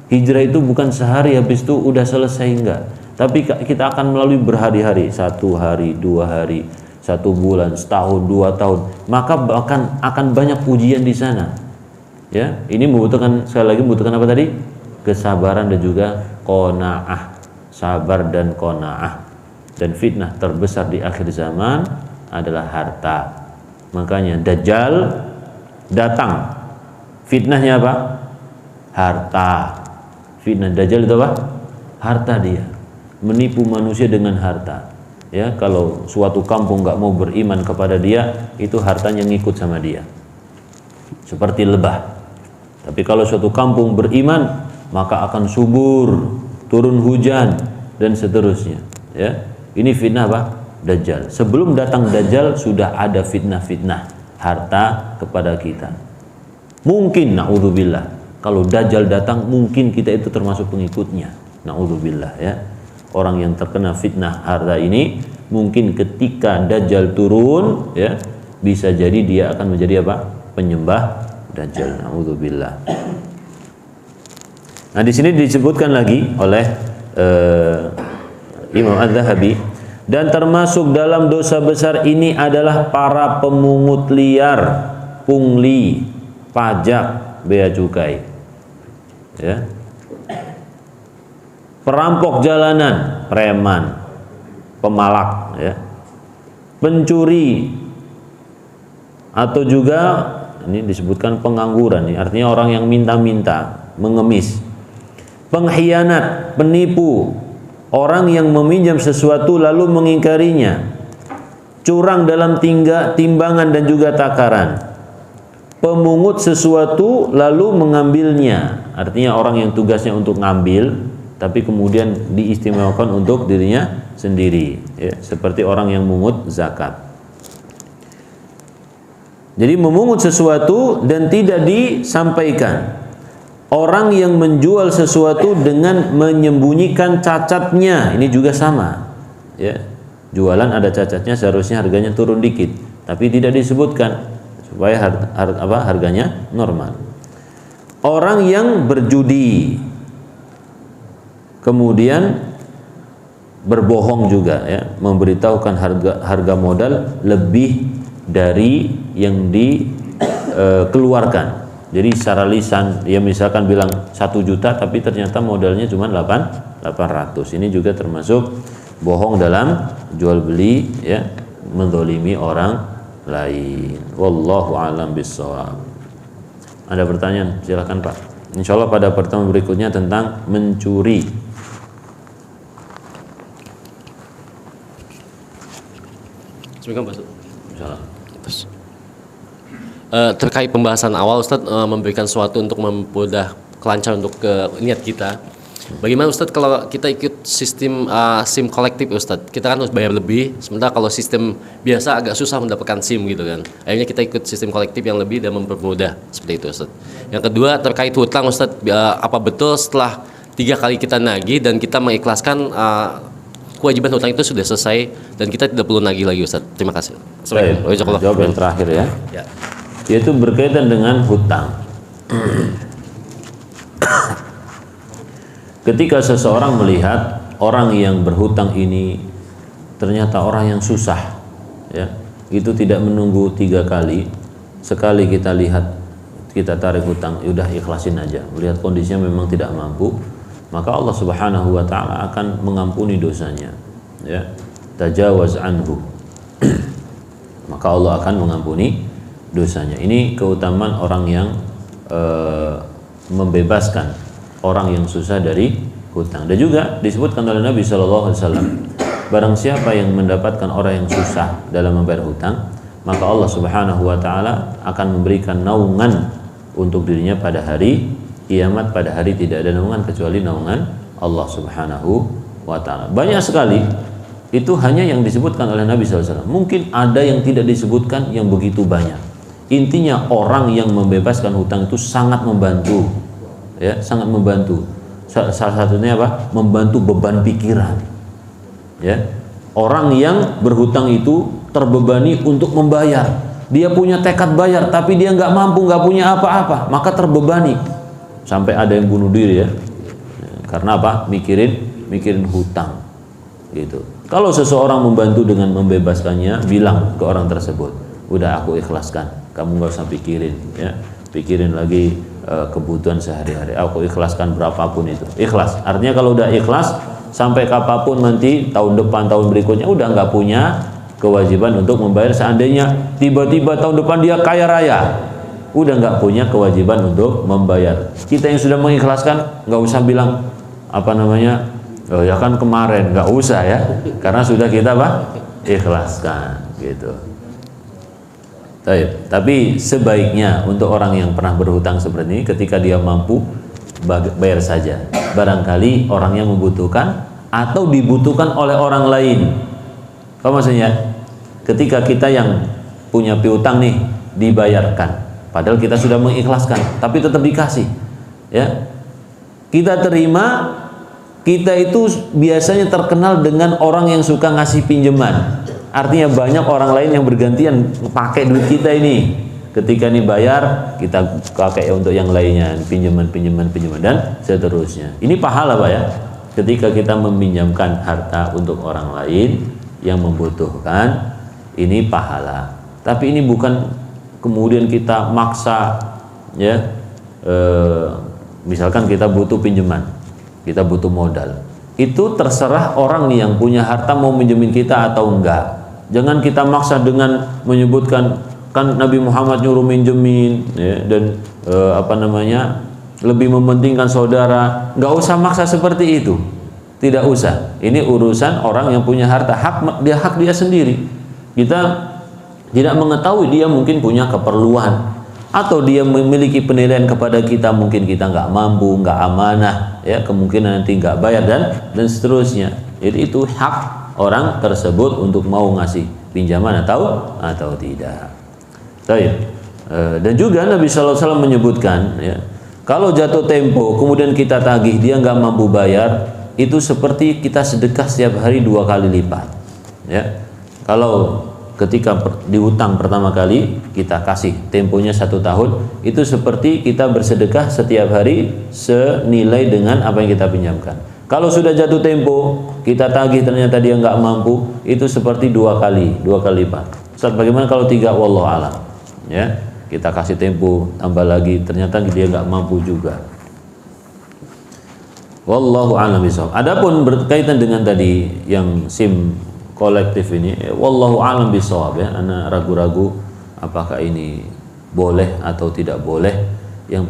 Hijrah itu bukan sehari habis itu udah selesai, enggak. Tapi kita akan melalui berhari-hari, 1 hari, 2 hari, 1 bulan, setahun, 2 tahun. Maka bahkan akan banyak ujian di sana. Ya, ini membutuhkan, sekali lagi membutuhkan apa tadi? Kesabaran dan juga qanaah. Sabar dan qanaah. Dan fitnah terbesar di akhir zaman adalah harta. Makanya Dajjal datang. Fitnahnya apa? Harta. Fitnah Dajjal itu apa? Harta dia. Menipu manusia dengan harta. Ya, kalau suatu kampung nggak mau beriman kepada dia, itu hartanya ngikut sama dia. Seperti lebah. Tapi kalau suatu kampung beriman, maka akan subur, turun hujan dan seterusnya. Ya, ini fitnah apa? Dajjal. Sebelum datang Dajjal sudah ada fitnah-fitnah harta kepada kita. Mungkin naudzubillah kalau Dajjal datang mungkin kita itu termasuk pengikutnya. Naudzubillah ya. Orang yang terkena fitnah harta ini mungkin ketika Dajjal turun ya, bisa jadi dia akan menjadi apa? Penyembah Dajjal. Naudzubillah. Nah, di sini disebutkan lagi oleh Imam Az-Zahabi, dan termasuk dalam dosa besar ini adalah para pemungut liar, pungli, pajak, bea cukai, ya, perampok jalanan, preman, pemalak, ya, pencuri, atau juga ini disebutkan pengangguran, ini artinya orang yang minta-minta, mengemis, pengkhianat, penipu, orang yang meminjam sesuatu lalu mengingkarinya, curang dalam timbangan dan juga takaran, pemungut sesuatu lalu mengambilnya, artinya orang yang tugasnya untuk ngambil tapi kemudian diistimewakan untuk dirinya sendiri, ya, seperti orang yang mungut zakat. Jadi memungut sesuatu dan tidak disampaikan. Orang yang menjual sesuatu dengan menyembunyikan cacatnya, ini juga sama. Ya, jualan ada cacatnya, seharusnya harganya turun dikit, tapi tidak disebutkan supaya harganya normal. Orang yang berjudi, kemudian berbohong juga, ya, memberitahukan harga modal lebih dari yang dikeluarkan. Jadi secara lisan, ya misalkan bilang 1 juta, tapi ternyata modalnya cuma 800. Ini juga termasuk bohong dalam jual beli, ya, menzalimi orang lain. Wallahu a'lam bishawab. Ada pertanyaan? Silakan Pak. Insyaallah pada pertemuan berikutnya tentang mencuri. Assalamualaikum Pak. Terkait pembahasan awal Ustadz, memberikan sesuatu untuk mempermudah kelancaran untuk niat kita. Bagaimana Ustadz kalau kita ikut sistem SIM kolektif Ustadz? Kita kan harus bayar lebih, sementara kalau sistem biasa agak susah mendapatkan SIM gitu kan. Akhirnya kita ikut sistem kolektif yang lebih dan mempermudah, seperti itu Ustadz. Yang kedua terkait hutang Ustadz, apa betul setelah 3 kali kita nagih dan kita mengikhlaskan kewajiban hutang itu sudah selesai dan kita tidak perlu nagih lagi Ustadz? Terima kasih. Jawab yang terakhir ya. Yaitu berkaitan dengan hutang. Ketika seseorang melihat orang yang berhutang ini ternyata orang yang susah, ya, itu tidak menunggu 3 kali, sekali kita lihat, kita tarik hutang, udah ikhlasin aja. Melihat kondisinya memang tidak mampu, maka Allah Subhanahu wa taala akan mengampuni dosanya, ya. Tajawaz anhu. Maka Allah akan mengampuni dosanya. Ini keutamaan orang yang membebaskan orang yang susah dari hutang. Dan juga disebutkan oleh Nabi SAW, barang siapa yang mendapatkan orang yang susah dalam membayar hutang, maka Allah Subhanahu wa taala akan memberikan naungan untuk dirinya pada hari kiamat. Pada hari tidak ada naungan kecuali naungan Allah Subhanahu wa taala. Banyak sekali, itu hanya yang disebutkan oleh Nabi SAW. Mungkin ada yang tidak disebutkan yang begitu banyak. Intinya orang yang membebaskan hutang itu sangat membantu, ya, sangat membantu. Salah satunya apa? Membantu beban pikiran, ya. Orang yang berhutang itu terbebani untuk membayar. Dia punya tekad bayar, tapi dia nggak mampu, nggak punya apa-apa, maka terbebani. Sampai ada yang bunuh diri, ya. Karena apa? Mikirin hutang, gitu. Kalau seseorang membantu dengan membebaskannya, bilang ke orang tersebut, udah aku ikhlaskan, kamu nggak usah pikirin, ya, pikirin lagi kebutuhan sehari-hari, aku ikhlaskan berapapun itu. Ikhlas, artinya kalau udah ikhlas, sampai kapanpun nanti, tahun depan, tahun berikutnya, udah nggak punya kewajiban untuk membayar. Seandainya tiba-tiba tahun depan dia kaya raya, udah nggak punya kewajiban untuk membayar. Kita yang sudah mengikhlaskan, nggak usah bilang apa namanya, oh ya kan kemarin, nggak usah, ya, karena sudah kita ikhlaskan, gitu. Tapi sebaiknya untuk orang yang pernah berhutang seperti ini, ketika dia mampu, bayar saja. Barangkali orangnya membutuhkan atau dibutuhkan oleh orang lain. Apa maksudnya? Ketika kita yang punya piutang nih, dibayarkan, padahal kita sudah mengikhlaskan, tapi tetap dikasih, ya, kita terima. Kita itu biasanya terkenal dengan orang yang suka ngasih pinjaman. Artinya banyak orang lain yang bergantian pakai duit kita ini. Ketika ini bayar, kita pakai untuk yang lainnya, pinjaman dan seterusnya. Ini pahala, Pak, ya. Ketika kita meminjamkan harta untuk orang lain yang membutuhkan, ini pahala. Tapi ini bukan kemudian kita maksa, ya. Misalkan kita butuh pinjaman, kita butuh modal. Itu terserah orang yang punya harta mau minjemin kita atau enggak. Jangan kita maksa dengan menyebutkan, kan Nabi Muhammad nyuruh minjemin, ya, dan lebih mementingkan saudara. Nggak usah maksa seperti itu, tidak usah. Ini urusan orang yang punya harta, hak dia sendiri. Kita tidak mengetahui dia mungkin punya keperluan, atau dia memiliki penilaian kepada kita, mungkin kita nggak mampu, nggak amanah, ya, kemungkinan nanti nggak bayar dan seterusnya. Jadi itu hak orang tersebut untuk mau ngasih pinjaman atau tidak. Taib. Dan juga Nabi SAW menyebutkan, ya, kalau jatuh tempo kemudian kita tagih dia nggak mampu bayar, itu seperti kita sedekah setiap hari 2 kali lipat. Ya, kalau ketika dihutang pertama kali kita kasih temponya 1 tahun, itu seperti kita bersedekah setiap hari senilai dengan apa yang kita pinjamkan. Kalau sudah jatuh tempo kita tagih ternyata dia nggak mampu, itu seperti 2 kali lipat. Ustaz, bagaimana kalau 3? Wallahu alam. Ya, kita kasih tempo tambah lagi ternyata dia nggak mampu juga. Wallahu a'lam bishawab. Adapun berkaitan dengan tadi yang SIM kolektif ini, wallahu a'lam bishawab, ya. Ana ragu-ragu apakah ini boleh atau tidak boleh. Yang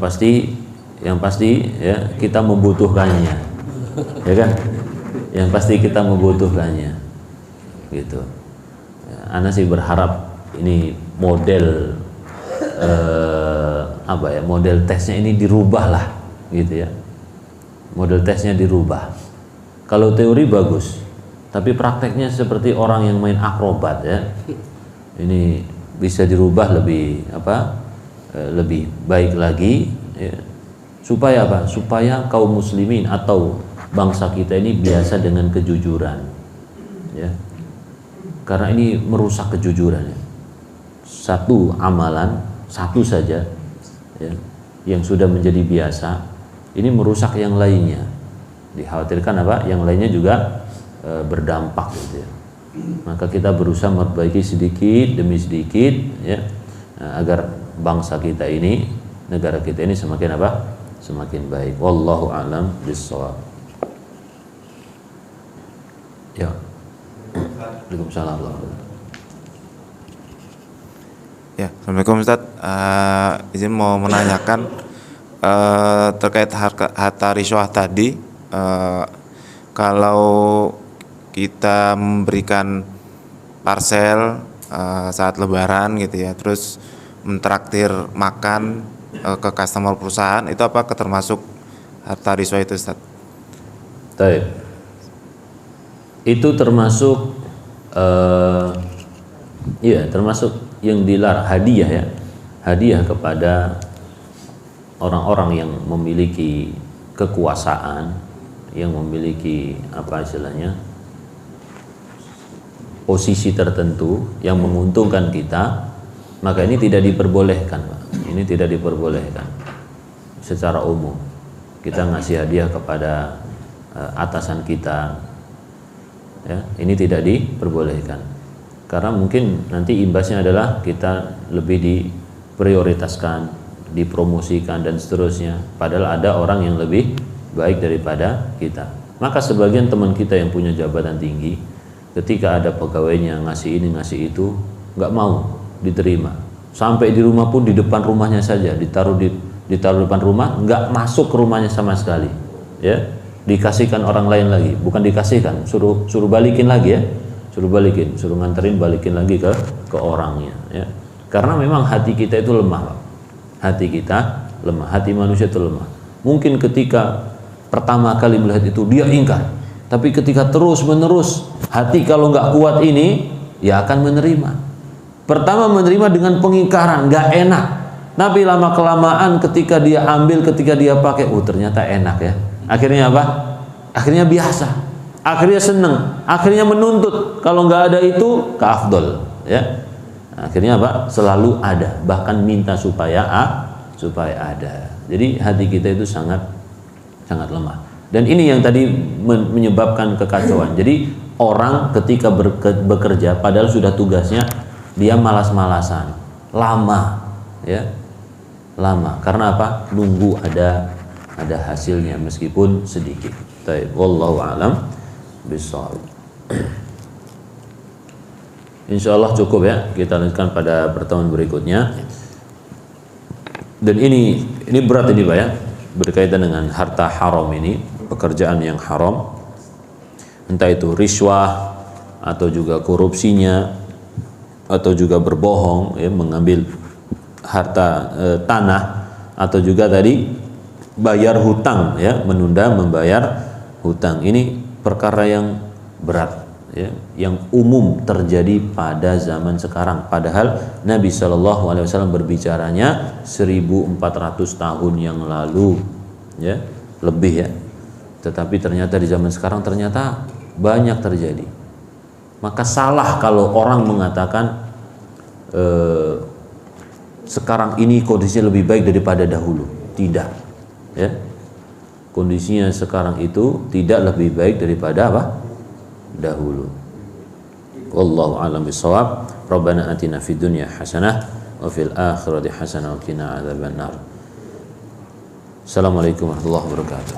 pasti ya kita membutuhkannya. Ya kan? Yang pasti kita membutuhkannya. Gitu. Ya, ana sih berharap ini model model tesnya ini dirubah lah, gitu ya. Model tesnya dirubah. Kalau teori bagus, tapi prakteknya seperti orang yang main akrobat, ya. Ini bisa dirubah lebih baik lagi, ya. Supaya apa? Supaya kaum muslimin atau bangsa kita ini biasa dengan kejujuran, ya. Karena ini merusak kejujuran, ya. Satu amalan, satu saja, ya, yang sudah menjadi biasa, ini merusak yang lainnya. Dikhawatirkan apa? Yang lainnya juga berdampak, gitu ya. Maka kita berusaha memperbaiki sedikit demi sedikit, ya, agar bangsa kita ini, negara kita ini semakin apa? Semakin baik. Wallahu a'lam bishawab. Ya. Waalaikumsalam. Ya, Assalamualaikum Ustaz. Izin mau menanyakan terkait harta riswah tadi. Kalau kita memberikan parsel saat Lebaran gitu ya, terus mentraktir makan ke customer perusahaan, itu apakah termasuk harta riswah itu, Ustaz? Baik. Itu termasuk termasuk yang dilarang, hadiah, ya. Hadiah kepada orang-orang yang memiliki kekuasaan, yang memiliki apa istilahnya, posisi tertentu yang menguntungkan kita, maka ini tidak diperbolehkan, Pak. Ini tidak diperbolehkan secara umum. Kita ngasih hadiah kepada atasan kita, ya, ini tidak diperbolehkan. Karena mungkin nanti imbasnya adalah kita lebih diprioritaskan, dipromosikan dan seterusnya, padahal ada orang yang lebih baik daripada kita. Maka sebagian teman kita yang punya jabatan tinggi, ketika ada pegawainya ngasih ini ngasih itu, nggak mau diterima. Sampai di rumah pun di depan rumahnya saja, ditaruh depan rumah, nggak masuk ke rumahnya sama sekali, ya. Dikasihkan orang lain lagi, bukan dikasihkan, suruh balikin lagi, ya. Suruh nganterin, balikin lagi ke orangnya, ya. Karena memang hati kita itu lemah, Pak. Hati kita lemah, hati manusia itu lemah. Mungkin ketika pertama kali melihat itu dia ingkar, tapi ketika terus menerus hati kalau nggak kuat ini, ya akan menerima. Pertama menerima dengan pengingkaran, nggak enak. Tapi lama kelamaan ketika dia ambil, ketika dia pakai, ternyata enak, ya. Akhirnya apa? Akhirnya biasa. Akhirnya senang, akhirnya menuntut. Kalau nggak ada itu, keafdol, ya. Akhirnya apa? Selalu ada, bahkan minta supaya ada. Jadi hati kita itu sangat lemah. Dan ini yang tadi menyebabkan kekacauan. Jadi orang ketika bekerja, padahal sudah tugasnya, dia malas-malasan, lama, ya, lama. Karena apa? Nunggu ada hasilnya meskipun sedikit. Baik, wallahu a'lam bishawab. Insyaallah cukup, ya. Kita lanjutkan pada pertemuan berikutnya. Dan ini berat ini, Pak, ya. Berkaitan dengan harta haram ini, pekerjaan yang haram. Entah itu riswah atau juga korupsinya atau juga berbohong, ya, mengambil harta tanah, atau juga tadi bayar hutang, ya, menunda membayar hutang. Ini perkara yang berat, ya, yang umum terjadi pada zaman sekarang. Padahal Nabi Shallallahu Alaihi Wasallam berbicaranya 1400 tahun yang lalu, ya, lebih ya. Tetapi ternyata di zaman sekarang ternyata banyak terjadi. Maka salah kalau orang mengatakan sekarang ini kondisinya lebih baik daripada dahulu. Tidak, ya. Kondisinya sekarang itu tidak lebih baik daripada apa? Dahulu. Wallahu a'lam bishawab. Rabbana atina fid dunya hasanah wa fil akhirati hasanah wa qina adzabannar. Assalamualaikum warahmatullahi wabarakatuh.